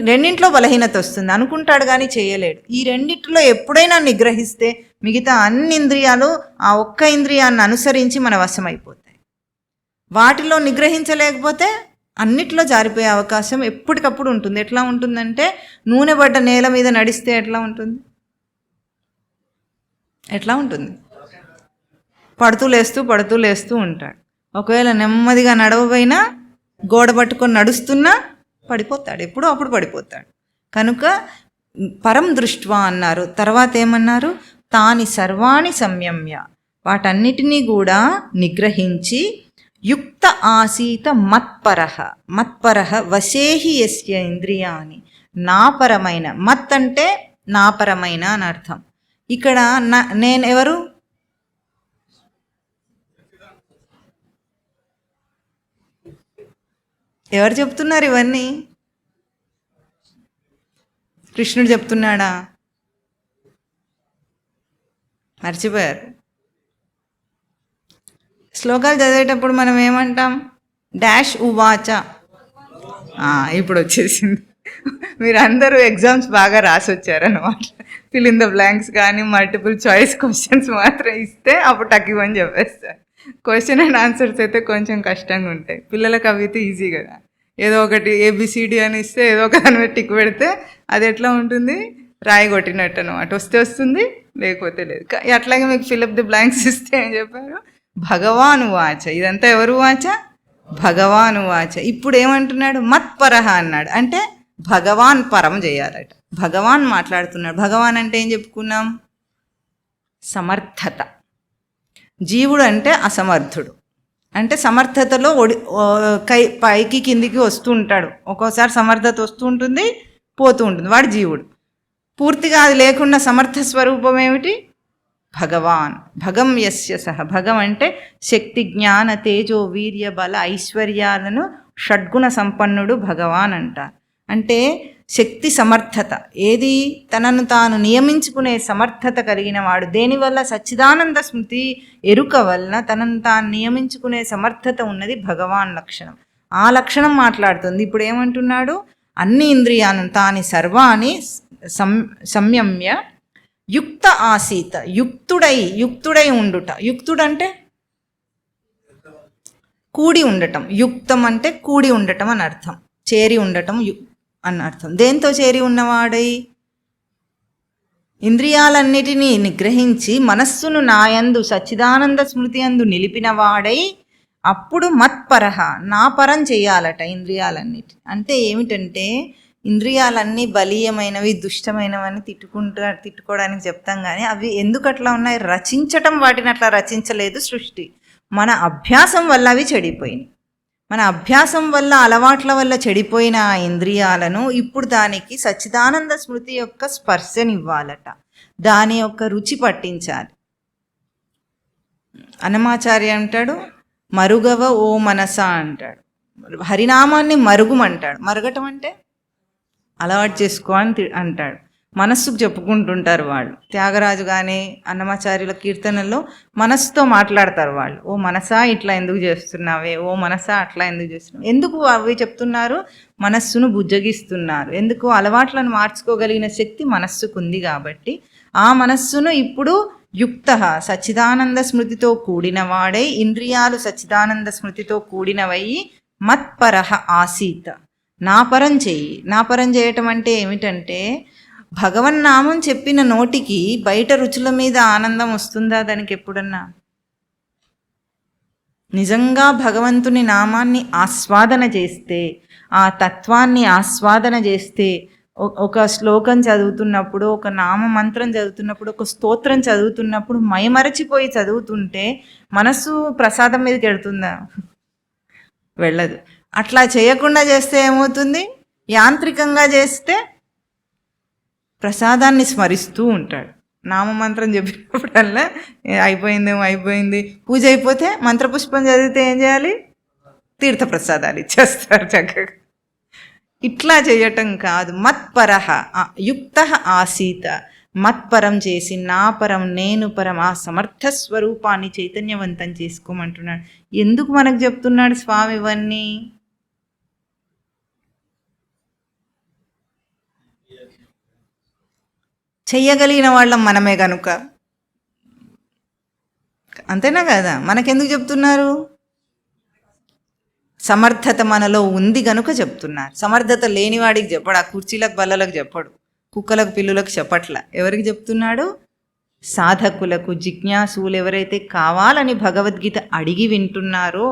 S1: రెండింట్లో బలహీనత వస్తుంది, అనుకుంటాడు కానీ చేయలేడు. ఈ రెండింటిలో ఎప్పుడైనా నిగ్రహిస్తే మిగతా అన్ని ఇంద్రియాలు ఆ ఒక్క ఇంద్రియాన్ని అనుసరించి మన వశమైపోతాయి. వాటిలో నిగ్రహించలేకపోతే అన్నిట్లో జారిపోయే అవకాశం ఎప్పటికప్పుడు ఉంటుంది. ఎట్లా ఉంటుందంటే నూనె పడ్డ నేల మీద నడిస్తే ఎట్లా ఉంటుంది? ఎట్లా ఉంటుంది? పడుతూ లేస్తూ ఉంటాడు. ఒకవేళ నెమ్మదిగా నడవబోయినా, గోడ పట్టుకొని నడుస్తున్నా పడిపోతాడు, ఎప్పుడో అప్పుడు పడిపోతాడు. కనుక పరం దృష్ట్వా అన్నారు. తర్వాత ఏమన్నారు? తాని సర్వాణి సంయమ్య, వాటన్నిటినీ కూడా నిగ్రహించి యుక్త ఆసీత మత్పరః వశేహి యస్య ఇంద్రియాని, నాపరమైన. మత్ అంటే నాపరమైన అని అర్థం. ఇక్కడ నేను ఎవరు? ఎవరు చెప్తున్నారు ఇవన్నీ? కృష్ణుడు చెప్తున్నాడా? మర్చిపోయారు. శ్లోకాలు చదివేటప్పుడు మనం ఏమంటాం? డాష్ ఉవాచ. ఇప్పుడు వచ్చేసింది. మీరు అందరూ ఎగ్జామ్స్ బాగా రాసి వచ్చారన్నమాట. ఫిల్ ఇన్ ద బ్లాంక్స్ కానీ మల్టిపుల్ చాయిస్ క్వశ్చన్స్ మాత్రం ఇస్తే అప్పుడు టక్కివని చెప్పేస్తారు. క్వశ్చన్ అండ్ ఆన్సర్స్ అయితే కొంచెం కష్టంగా ఉంటాయి. పిల్లలకు అవి అయితే ఈజీ కదా. ఏదో ఒకటి ABCD అని ఇస్తే ఏదో ఒక దాని మీద టిక్ పెడితే అది ఎట్లా ఉంటుంది? రాయి కొట్టినట్టు అనమాట. వస్తే వస్తుంది, లేకపోతే లేదు. అట్లాగే మీకు ఫిలప్ ది బ్లాంక్స్ ఇస్తే ఏం చెప్పారు? భగవాను వాచ. ఇదంతా ఎవరు వాచ? భగవాను వాచ. ఇప్పుడు ఏమంటున్నాడు? మత్పరహ అన్నాడు. అంటే భగవాన్ పరం చేయాలట. భగవాన్ మాట్లాడుతున్నాడు. భగవాన్ అంటే ఏం చెప్పుకున్నాం? సమర్థత. జీవుడు అంటే అసమర్థుడు. అంటే సమర్థతలో పైకి కిందికి వస్తూ ఉంటాడు. ఒక్కోసారి సమర్థత వస్తూ ఉంటుంది, పోతూ ఉంటుంది. వాడు జీవుడు. పూర్తిగా అది లేకుండా సమర్థ స్వరూపం ఏమిటి? భగవాన్. భగం యస్య సహ. భగం అంటే శక్తి, జ్ఞాన, తేజో, వీర్య, బల, ఐశ్వర్యాలను షడ్గుణ సంపన్నుడు భగవాన్ అంటారు. అంటే శక్తి సమర్థత, ఏది తనను తాను నియమించుకునే సమర్థత కలిగిన వాడు. దేనివల్ల? సచ్చిదానంద స్మృతి ఎరుక వలన తనను తాను నియమించుకునే సమర్థత ఉన్నది భగవాన్ లక్షణం. ఆ లక్షణం మాట్లాడుతుంది. ఇప్పుడు ఏమంటున్నాడు? అన్ని ఇంద్రియాలను తాని సర్వాణి సంయమ్య యుక్త ఆసీత, యుక్తుడై ఉండుట. యుక్తుడంటే కూడి ఉండటం. యుక్తం అంటే కూడి ఉండటం అని అర్థం, చేరి ఉండటం అని అర్థం. దేంతో చేరి ఉన్నవాడై? ఇంద్రియాలన్నిటినీ నిగ్రహించి మనస్సును నాయందు సచ్చిదానంద స్మృతి అందు నిలిపిన వాడై అప్పుడు మత్పరహ, నా పరం చేయాలట ఇంద్రియాలన్నిటి. అంటే ఏమిటంటే ఇంద్రియాలన్నీ బలీయమైనవి, దుష్టమైనవని తిట్టుకోవడానికి చెప్తాం, కానీ అవి ఎందుకు అట్లా ఉన్నాయి? రచించటం వాటిని అట్లా రచించలేదు సృష్టి. మన అభ్యాసం వల్ల అవి చెడిపోయినాయి. మన అభ్యాసం వల్ల, అలవాట్ల వల్ల చెడిపోయిన ఆ ఇంద్రియాలను ఇప్పుడు దానికి సచ్చిదానంద స్మృతి యొక్క స్పర్శనివ్వాలట, దాని యొక్క రుచి పట్టించాలి. అన్నమాచార్య అంటాడు, మరుగవ ఓ మనస అంటాడు. హరినామాన్ని మరుగుమంటాడు. మరగటం అంటే అలవాటు చేసుకో అని అంటాడు. మనస్సుకు చెప్పుకుంటుంటారు వాళ్ళు. త్యాగరాజు కానీ అన్నమాచార్యుల కీర్తనల్లో మనస్సుతో మాట్లాడతారు వాళ్ళు. ఓ మనసా ఇట్లా ఎందుకు చేస్తున్నావే, ఓ మనసా అట్లా ఎందుకు చేస్తున్నావు. ఎందుకు అవి చెప్తున్నారు? మనస్సును బుజ్జగిస్తున్నారు. ఎందుకు? అలవాట్లను మార్చుకోగలిగిన శక్తి మనస్సుకు ఉంది కాబట్టి ఆ మనస్సును ఇప్పుడు యుక్త సచ్చిదానంద స్మృతితో కూడినవాడై, ఇంద్రియాలు సచ్చిదానంద స్మృతితో కూడినవయ్యి మత్పరహ ఆసీత, నాపరం చెయ్యి. నాపరం చేయటం అంటే ఏమిటంటే భగవన్నామం చెప్పిన నోటికి బయట రుచుల మీద ఆనందం వస్తుందా దానికి ఎప్పుడన్నా? నిజంగా భగవంతుని నామాన్ని ఆస్వాదన చేస్తే, ఆ తత్వాన్ని ఆస్వాదన చేస్తే, ఒక శ్లోకం చదువుతున్నప్పుడు, ఒక నామ మంత్రం చదువుతున్నప్పుడు, ఒక స్తోత్రం చదువుతున్నప్పుడు మైమరచిపోయి చదువుతుంటే మనస్సు ప్రసాదం మీదకి వెళ్తుందా? వెళ్ళదు. అట్లా చేయకుండా చేస్తే ఏమవుతుంది? యాంత్రికంగా చేస్తే ప్రసాదాన్ని స్మరిస్తూ ఉంటాడు. నామమంత్రం చెప్పినప్పుడల్లా అయిపోయింది. పూజ అయిపోతే మంత్రపుష్పం చదివితే ఏం చేయాలి? తీర్థప్రసాదాలు ఇచ్చేస్తారు చక్కగా. ఇట్లా చేయటం కాదు. మత్పరహ యుక్త ఆసీత, మత్పరం చేసి నా పరం నేను పరం ఆ సమర్థ స్వరూపాన్ని చైతన్యవంతం చేసుకోమంటున్నాడు. ఎందుకు మనకు చెప్తున్నాడు స్వామి ఇవన్నీ? చెయ్యగలిగిన వాళ్ళం మనమే కనుక. అంతేనా కదా? మనకెందుకు చెప్తున్నారు? సమర్థత మనలో ఉంది కనుక చెప్తున్నారు. సమర్థత లేనివాడికి చెప్పడు. ఆ కుర్చీలకు బల్లలకు చెప్పడు, కుక్కలకు పిల్లులకు చెప్పట్ల. ఎవరికి చెప్తున్నాడు? సాధకులకు, జిజ్ఞాసులు ఎవరైతే కావాలని భగవద్గీత అడిగి వింటున్నారో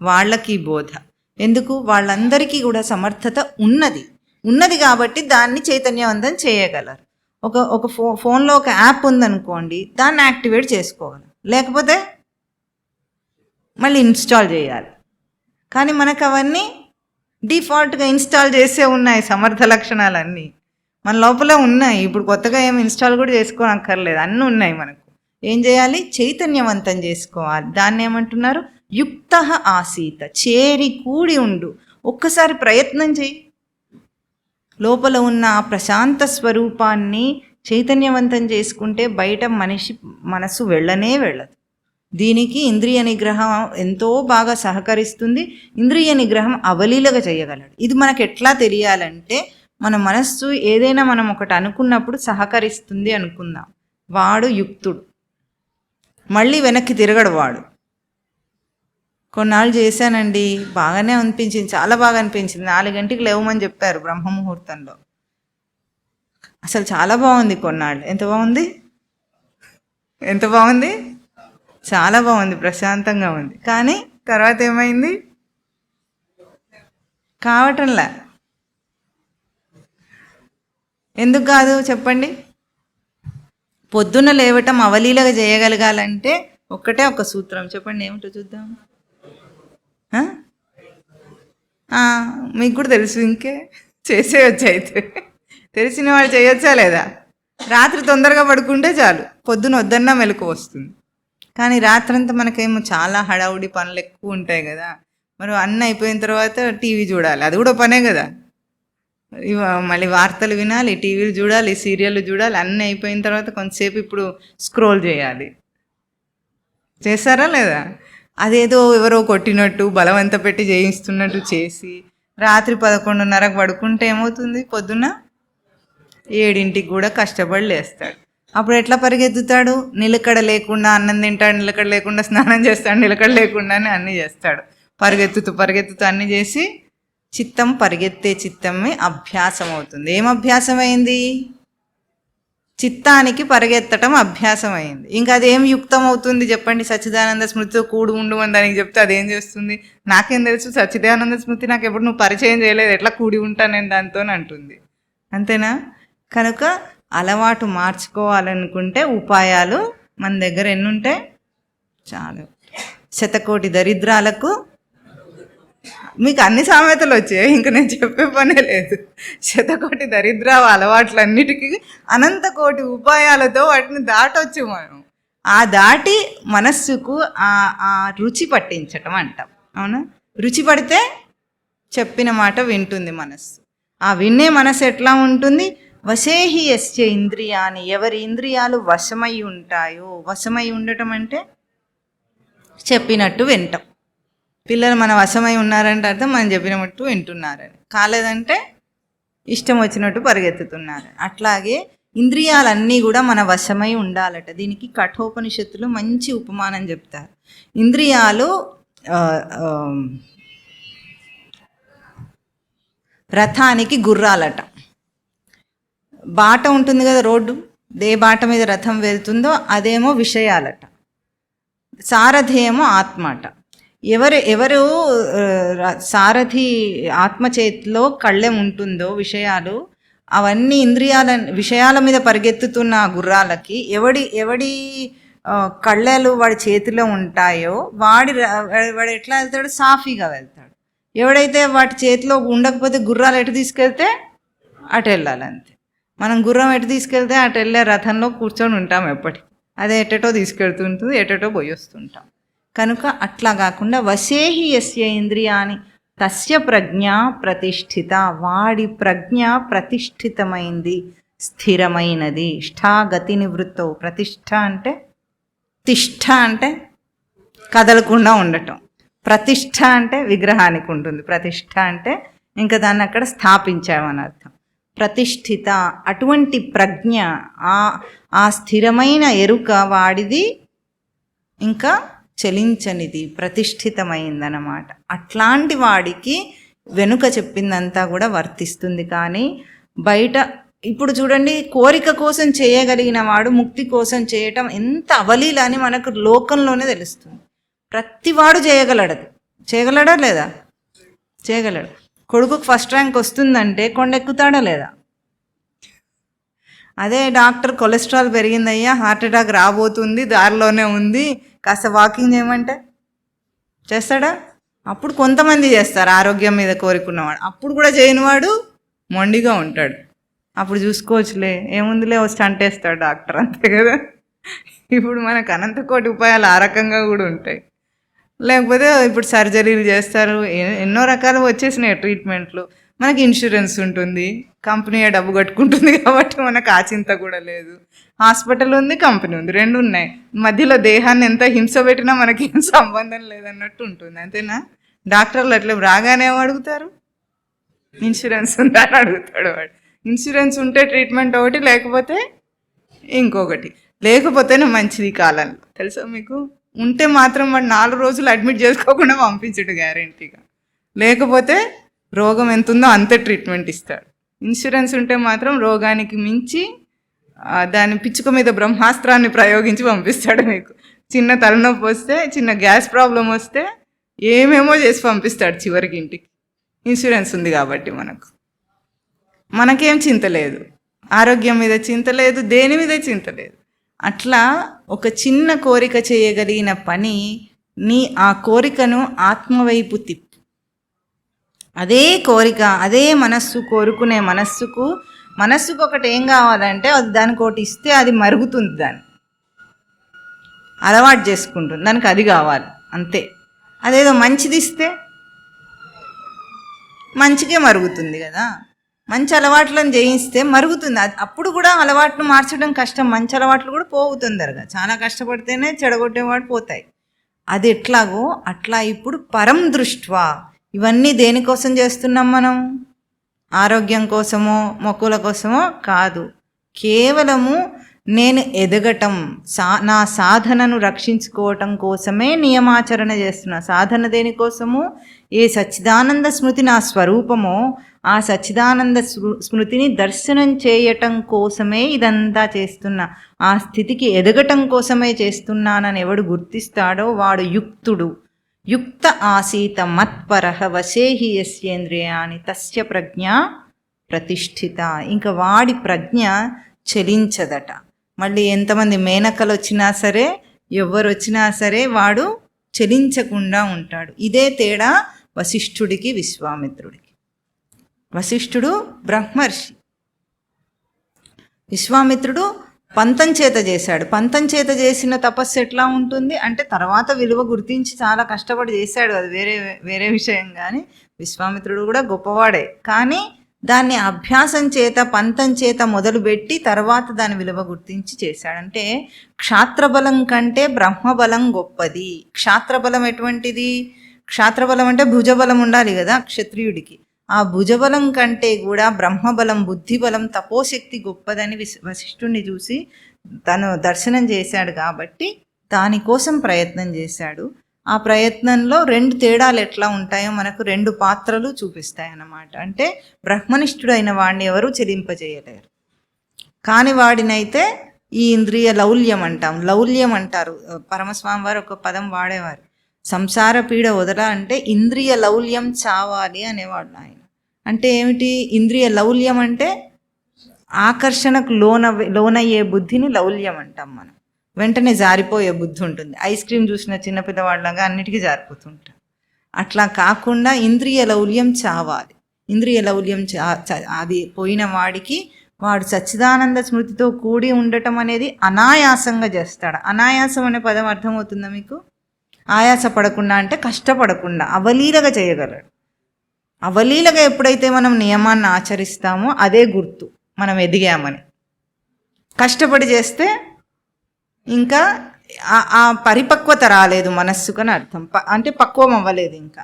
S1: వాళ్ళకి బోధ. ఎందుకు? వాళ్ళందరికీ కూడా సమర్థత ఉన్నది కాబట్టి దాన్ని చైతన్యవంతం చేయగలరు. ఒక ఫోన్లో ఒక యాప్ ఉందనుకోండి, దాన్ని యాక్టివేట్ చేసుకోగలం, లేకపోతే మళ్ళీ ఇన్స్టాల్ చేయాలి. కానీ మనకు అవన్నీ డిఫాల్ట్గా ఇన్స్టాల్ చేసే ఉన్నాయి. సమర్థ లక్షణాలన్నీ మన లోపల ఉన్నాయి. ఇప్పుడు కొత్తగా ఏమి ఇన్స్టాల్ కూడా చేసుకోనక్కర్లేదు, అన్నీ ఉన్నాయి మనకు. ఏం చేయాలి? చైతన్యవంతం చేసుకోవాలి. దాన్ని ఏమంటున్నారు? యుక్త ఆసీత, చేరి కూడి ఉండు. ఒక్కసారి ప్రయత్నం చేయి. లోపల ఉన్న ఆ ప్రశాంత స్వరూపాన్ని చైతన్యవంతం చేసుకుంటే బయట మనసు వెళ్ళదు. దీనికి ఇంద్రియ నిగ్రహం ఎంతో బాగా సహకరిస్తుంది. ఇంద్రియ నిగ్రహం అవలీలగా చేయగలడు. ఇది మనకు ఎట్లా తెలియాలంటే, మన మనస్సు ఏదైనా మనం ఒకటి అనుకున్నప్పుడు సహకరిస్తుంది అనుకుందాం, వాడు యుక్తుడు. మళ్ళీ వెనక్కి తిరగడు వాడు. కొన్నాళ్ళు చేశానండి, బాగానే అనిపించింది, చాలా బాగా అనిపించింది. 4 గంటలకు లేవమని చెప్పారు బ్రహ్మముహూర్తంలో. అసలు చాలా బాగుంది. కొన్నాళ్ళు ఎంత బాగుంది, చాలా బాగుంది, ప్రశాంతంగా ఉంది. కానీ తర్వాత ఏమైంది? కావటంలా. ఎందుకు కాదు చెప్పండి? పొద్దున్న లేవటం అవలీలగా చేయగలగాలంటే ఒక సూత్రం చెప్పండి. ఏమిటో చూద్దాం. మీకు కూడా తెలుసు, ఇంకే చేసేయచ్చు. అయితే తెలిసిన వాళ్ళు చేయొచ్చా లేదా? రాత్రి తొందరగా పడుకుంటే చాలు, పొద్దున వద్దన్నా మెలకు వస్తుంది. కానీ రాత్రంతా మనకేమో చాలా హడావుడి పనులు ఎక్కువ ఉంటాయి కదా. మరి అన్నీ అయిపోయిన తర్వాత టీవీ చూడాలి, అది కూడా పనే కదా. మళ్ళీ వార్తలు వినాలి, టీవీలు చూడాలి, సీరియళ్ళు చూడాలి, అన్నీ అయిపోయిన తర్వాత కొంతసేపు ఇప్పుడు స్క్రోల్ చేయాలి. చేస్తారా లేదా? అదేదో ఎవరో కొట్టినట్టు బలవంత పెట్టి చేయిస్తున్నట్టు చేసి రాత్రి 11:30కు పడుకుంటే ఏమవుతుంది, పొద్దున్న 7ంటికి కూడా కష్టపడి లేస్తాడు. అప్పుడు ఎట్లా పరిగెత్తుతాడు? నిలకడ లేకుండా అన్నం తింటాడు, నిలకడ లేకుండా స్నానం చేస్తాడు, నిలకడ లేకుండానే అన్నీ చేస్తాడు. పరిగెత్తుతూ అన్నీ చేసి చిత్తం పరిగెత్తే చిత్తమే అభ్యాసం అవుతుంది. ఏం అభ్యాసం అయింది? చిత్తానికి పరిగెత్తటం అభ్యాసం అయింది. ఇంకా అదేం యుక్తం అవుతుంది చెప్పండి? సచ్చిదానంద స్మృతితో కూడు ఉండు అని దానికి చెప్తే అదేం చేస్తుంది? నాకేం తెలుసు, సచ్చిదానంద స్మృతి నాకు ఎప్పుడు నువ్వు పరిచయం చేయలేదు, ఎట్లా కూడి ఉంటా నేను దాంతో అంటుంది. అంతేనా? కనుక అలవాటు మార్చుకోవాలనుకుంటే ఉపాయాలు మన దగ్గర ఎన్నుంటాయి? చాలు. శతకోటి దరిద్రాలకు మీకు అన్ని సామెతలు వచ్చాయి, ఇంకా నేను చెప్పే పనే లేదు. శతకోటి దరిద్ర అలవాట్లన్నిటికీ అనంత కోటి ఉపాయాలతో వాటిని దాటొచ్చు మనం. ఆ దాటి మనస్సుకు ఆ రుచి పట్టించటం అంటాం. అవునా? రుచి పడితే చెప్పిన మాట వింటుంది మనస్సు. ఆ విన్నే మనస్సు ఎట్లా ఉంటుంది? వశేహి యస్య ఇంద్రియాని, ఎవరి ఇంద్రియాలు వశమై ఉంటాయో. వశమై ఉండటం అంటే చెప్పినట్టు వింటాం. పిల్లలు మన వశమై ఉన్నారంటే అర్థం మనం చెప్పినట్టు వింటున్నారని, కాలేదంటే ఇష్టం వచ్చినట్టు పరిగెత్తుతున్నారని. అట్లాగే ఇంద్రియాలన్నీ కూడా మన వశమై ఉండాలట. దీనికి కఠోపనిషత్తులు మంచి ఉపమానం చెప్తారు. ఇంద్రియాలు రథానికి గుర్రాలట. బాట ఉంటుంది కదా, రోడ్డు, ఏ బాట మీద రథం వెళ్తుందో అదేమో విషయాలట, సారథి ఏమో ఆత్మ అట. ఎవరు సారథి ఆత్మ చేతిలో కళ్ళెం ఉంటుందో విషయాలు, అవన్నీ విషయాల మీద పరిగెత్తుతున్న గుర్రాలకి ఎవడి కళ్ళెలు వాడి చేతిలో ఉంటాయో వాడు ఎట్లా వెళ్తాడు? సాఫీగా వెళ్తాడు. ఎవడైతే వాటి చేతిలో ఉండకపోతే గుర్రాలు ఎటు తీసుకెళ్తే అటు వెళ్ళాలంతే. మనం గుర్రం ఎటు తీసుకెళ్తే అటు వెళ్ళే రథంలో కూర్చొని ఉంటాం ఎప్పటికీ. అదే ఎటటో తీసుకెళ్తుంటుంది, ఎటటో పోయి వస్తుంటాం. కనుక అట్లా కాకుండా వశేహి యస్య ఇంద్రియాని తస్య ప్రజ్ఞ ప్రతిష్ఠిత, వాడి ప్రజ్ఞ ప్రతిష్ఠితమైంది, స్థిరమైనది. ష్ఠాగతి నివృత్తో. ప్రతిష్ఠ అంటే తిష్ఠ అంటే కదలకుండా ఉండటం, ప్రతిష్ఠ అంటే విగ్రహానికి ఉంటుంది, ప్రతిష్ఠ అంటే ఇంకా దాన్ని అక్కడ స్థాపించామని అర్థం. ప్రతిష్ఠిత, అటువంటి ప్రజ్ఞ, ఆ స్థిరమైన ఎరుక వాడిది ఇంకా చలించనిది, ప్రతిష్ఠితమైందన్నమాట. అట్లాంటి వాడికి వెనుక చెప్పిందంతా కూడా వర్తిస్తుంది. కానీ బయట ఇప్పుడు చూడండి, కోరిక కోసం చేయగలిగిన వాడు ముక్తి కోసం చేయటం ఎంత అవలీలని మనకు లోకంలోనే తెలుస్తుంది. ప్రతివాడు చేయగలడా లేదా? చేయగలడు. కొడుకుకు ఫస్ట్ ర్యాంక్ వస్తుందంటే కొండెక్కుతాడా లేదా? అదే డాక్టర్ కొలెస్ట్రాల్ పెరిగిందయ్యా, హార్ట్ అటాక్ రాబోతుంది, దారిలోనే ఉంది, కాస్త వాకింగ్ చేయమంటే చేస్తాడా? అప్పుడు కొంతమంది చేస్తారు ఆరోగ్యం మీద కోరుకున్నవాడు. అప్పుడు కూడా చేయనివాడు మొండిగా ఉంటాడు. అప్పుడు చూసుకోవచ్చులే, ఏముందిలే, వచ్చి అంటేస్తాడు డాక్టర్, అంతే కదా. ఇప్పుడు మనకు అనంతకోటి ఉపాయాలు ఆ రకంగా కూడా ఉంటాయి. లేకపోతే ఇప్పుడు సర్జరీలు చేస్తారు, ఎన్నో రకాలు వచ్చేసినాయి ట్రీట్మెంట్లు. మనకి ఇన్సూరెన్స్ ఉంటుంది, కంపెనీ డబ్బు కట్టుకుంటుంది కాబట్టి మనకు ఆ చింత కూడా లేదు. హాస్పిటల్ ఉంది, కంపెనీ ఉంది, రెండు ఉన్నాయి. మధ్యలో దేహాన్ని ఎంత హింస పెట్టినా మనకి ఏం సంబంధం లేదన్నట్టు ఉంటుంది. అంతేనా? డాక్టర్లు అట్లా రాగానే అడుగుతారు, ఇన్సూరెన్స్ ఉందా అని అడుగుతాడు వాడు. ఇన్సూరెన్స్ ఉంటే ట్రీట్మెంట్ ఒకటి, లేకపోతే ఇంకొకటి. లేకపోతేనే మంచిది కాలంలో, తెలుసా మీకు? ఉంటే మాత్రం వాడు 4 రోజులు అడ్మిట్ చేసుకోకుండా పంపించడు గ్యారెంటీగా. లేకపోతే రోగం ఎంత ఉందో అంతే ట్రీట్మెంట్ ఇస్తాడు. ఇన్సూరెన్స్ ఉంటే మాత్రం రోగానికి మించి దాని పిచ్చుక మీద బ్రహ్మాస్త్రాన్ని ప్రయోగించి పంపిస్తాడు. మీకు చిన్న తలనొప్పి వస్తే, చిన్న గ్యాస్ ప్రాబ్లం వస్తే ఏమేమో చేసి పంపిస్తాడు చివరికి ఇంటికి. ఇన్సూరెన్స్ ఉంది కాబట్టి మనకేం చింత లేదు, ఆరోగ్యం మీద చింత లేదు, దేని మీద చింత లేదు. అట్లా ఒక చిన్న కోరిక చేయగలిగిన పని, ఆ కోరికను ఆత్మవైపు తిప్పు. అదే కోరిక, అదే మనస్సు కోరుకునే మనస్సుకు ఒకటి ఏం కావాలంటే దానికి ఒకటి ఇస్తే అది మరుగుతుంది, దాన్ని అలవాటు చేసుకుంటుంది, దానికి అది కావాలి అంతే. అదేదో మంచిది ఇస్తే మంచిగా మరుగుతుంది కదా. మంచి అలవాట్లను జయిస్తే మరుగుతుంది. అప్పుడు కూడా అలవాటును మార్చడం కష్టం. మంచి అలవాట్లు కూడా పోవు తొందరగా. చాలా కష్టపడితేనే చెడగొట్టేవాడు పోతాయి. అది ఎట్లాగో అట్లా ఇప్పుడు పరం దృష్ట్వా ఇవన్నీ దేనికోసం చేస్తున్నాం మనం? ఆరోగ్యం కోసమో మొక్కుల కోసమో కాదు. కేవలము నేను ఎదగటం, నా సాధనను రక్షించుకోవటం కోసమే నియమాచరణ చేస్తున్నా. సాధన దేనికోసము? ఏ సచ్చిదానంద స్మృతి నా స్వరూపమో ఆ సచ్చిదానంద స్మృతిని దర్శనం చేయటం కోసమే ఇదంతా చేస్తున్నా. ఆ స్థితికి ఎదగటం కోసమే చేస్తున్నానని ఎవడు గుర్తిస్తాడో వాడు యుక్తుడు. యుక్త ఆసీత మత్పరః వశేహి యస్యేంద్రియాణి తస్య ప్రజ్ఞ ప్రతిష్ఠిత. ఇంకా వాడి ప్రజ్ఞ చలించదట. మళ్ళీ ఎంతమంది మేనకలు వచ్చినా సరే, ఎవరు వచ్చినా సరే వాడు చలించకుండా ఉంటాడు. ఇదే తేడా వశిష్ఠుడికి విశ్వామిత్రుడికి. వశిష్ఠుడు బ్రహ్మర్షి, విశ్వామిత్రుడు పంతం చేత చేశాడు. పంతం చేత చేసిన తపస్సు ఎట్లా ఉంటుంది అంటే తర్వాత విలువ గుర్తించి చాలా కష్టపడి చేశాడు, అది వేరే విషయం. కానీ విశ్వామిత్రుడు కూడా గొప్పవాడే. కానీ దాన్ని అభ్యాసం చేత పంతం చేత మొదలుపెట్టి తర్వాత దాని విలువ గుర్తించి చేశాడంటే క్షాత్రబలం కంటే బ్రహ్మబలం గొప్పది. క్షాత్రబలం ఎటువంటిది? క్షాత్రబలం అంటే భుజబలం ఉండాలి కదా క్షత్రియుడికి. ఆ భుజబలం కంటే కూడా బ్రహ్మబలం, బుద్ధిబలం, తపోశక్తి గొప్పదని వశిష్ఠుడిని చూసి తను దర్శనం చేశాడు. కాబట్టి దానికోసం ప్రయత్నం చేశాడు. ఆ ప్రయత్నంలో 2 తేడాలు ఎట్లా ఉంటాయో మనకు 2 పాత్రలు చూపిస్తాయి అన్నమాట. అంటే బ్రహ్మనిష్ఠుడైన వాడిని ఎవరు చెలింపజేయలేరు, కాని వాడినైతే ఈ ఇంద్రియ లౌల్యం అంటాం. లౌల్యం అంటారు. పరమస్వామి వారు ఒక పదం వాడేవారు, సంసార పీడ వదల అంటే ఇంద్రియ లౌల్యం చావాలి అనేవాడు ఆయన. అంటే ఏమిటి ఇంద్రియ లౌల్యం? అంటే ఆకర్షణకు లోనయ్యే బుద్ధిని లౌల్యం అంటాం మనం. వెంటనే జారిపోయే బుద్ధి ఉంటుంది. ఐస్ క్రీమ్ చూసిన చిన్నపిల్లవాళ్ళగా అన్నిటికీ జారిపోతుంటాం. అట్లా కాకుండా ఇంద్రియ లౌల్యం చావాలి. ఇంద్రియ లౌల్యం అది పోయిన వాడికి వాడు సచ్చిదానంద స్మృతితో కూడి ఉండటం అనేది అనాయాసంగా చేస్తాడు. అనాయాసం అనే పదం అర్థమవుతుందా మీకు? ఆయాస పడకుండా అంటే కష్టపడకుండా అవలీలగా చేయగలడు. అవలీలగా ఎప్పుడైతే మనం నియమాన్ని ఆచరిస్తామో అదే గుర్తు మనం ఎదిగామని. కష్టపడి చేస్తే ఇంకా ఆ పరిపక్వత రాలేదు మనస్సుకని అర్థం. అంటే పక్వం అవ్వలేదు ఇంకా.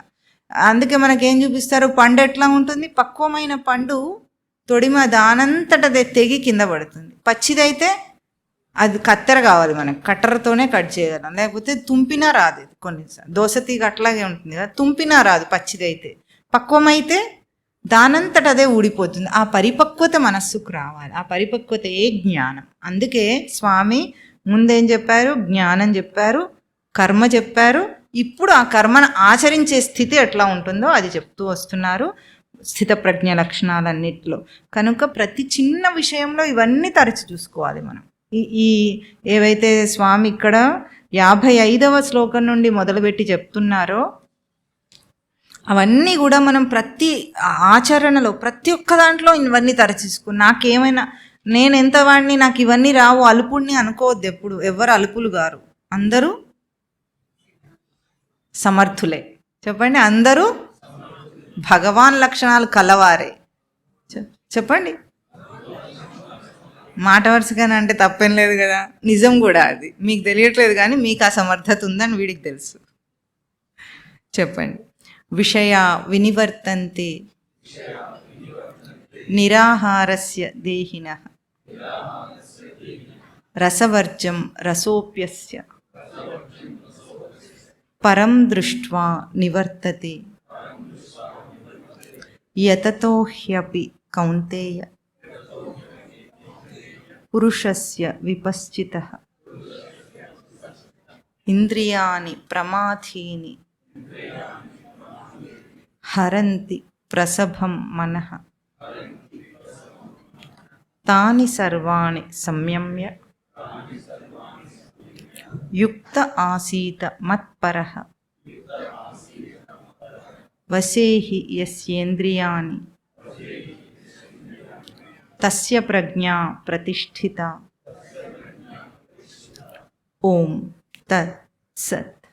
S1: అందుకే మనకేం చూపిస్తారు? పండు ఎట్లా ఉంటుంది? పక్వమైన పండు తొడిమ దానంతటదే తెగి కింద పడుతుంది. పచ్చిదైతే అది కత్తెర కావాలి మనకు, కట్టరతోనే కట్ చేయగలం, లేకపోతే తుంపినా రాదు. కొన్నిసార్లు దోసతీగ అట్లాగే ఉంటుంది కదా, తుంపినా రాదు పచ్చిదైతే. పక్వమైతే దానంతట అదే ఊడిపోతుంది. ఆ పరిపక్వత మనస్సుకు రావాలి. ఆ పరిపక్వత ఏ జ్ఞానం. అందుకే స్వామి ముందేం చెప్పారు? జ్ఞానం చెప్పారు, కర్మ చెప్పారు. ఇప్పుడు ఆ కర్మను ఆచరించే స్థితి ఎట్లా ఉంటుందో అది చెప్తూ వస్తున్నారు స్థితప్రజ్ఞ లక్షణాలన్నిటిలో. కనుక ప్రతి చిన్న విషయంలో ఇవన్నీ తరచి చూసుకోవాలి మనం. ఈ ఏవైతే స్వామి ఇక్కడ 55వ శ్లోకం నుండి మొదలుపెట్టి చెప్తున్నారో అవన్నీ కూడా మనం ప్రతి ఆచరణలో ప్రతి ఒక్క దాంట్లో ఇవన్నీ తరచేసుకుని నాకేమైనా నేను ఎంత వాడిని, నాకు ఇవన్నీ రావు, అలుపుడిని అనుకోవద్దు ఎప్పుడు. ఎవరు అలుపులు గారు, అందరూ సమర్థులే. చెప్పండి, అందరూ భగవాన్ లక్షణాలు కలవారే. చెప్పండి, మాట వరుసగానే అంటే తప్పేం లేదు కదా, నిజం కూడా. అది మీకు తెలియట్లేదు కానీ మీకు ఆ సమర్థత ఉందని వీడికి తెలుసు. చెప్పండి. విషయ వినివర్తంతే నిరాహారస్య దేహినః రసవర్జం రసోప్యస్య పరం దృష్ట్వా నివర్తతే యతతో హ్యపి కౌంతేయ పురుషస్య విపశ్చితః ఇంద్రియాణి ప్రమాథీని హరంతి ప్రసభం మనః తాని సర్వాణి సంయమ్య యుక్త ఆసీత మత్పరః వశేహి యస్యేంద్రియాణి తస్య ప్రజ్ఞా ప్రతిష్ఠిత. ఓం తత్ సత్.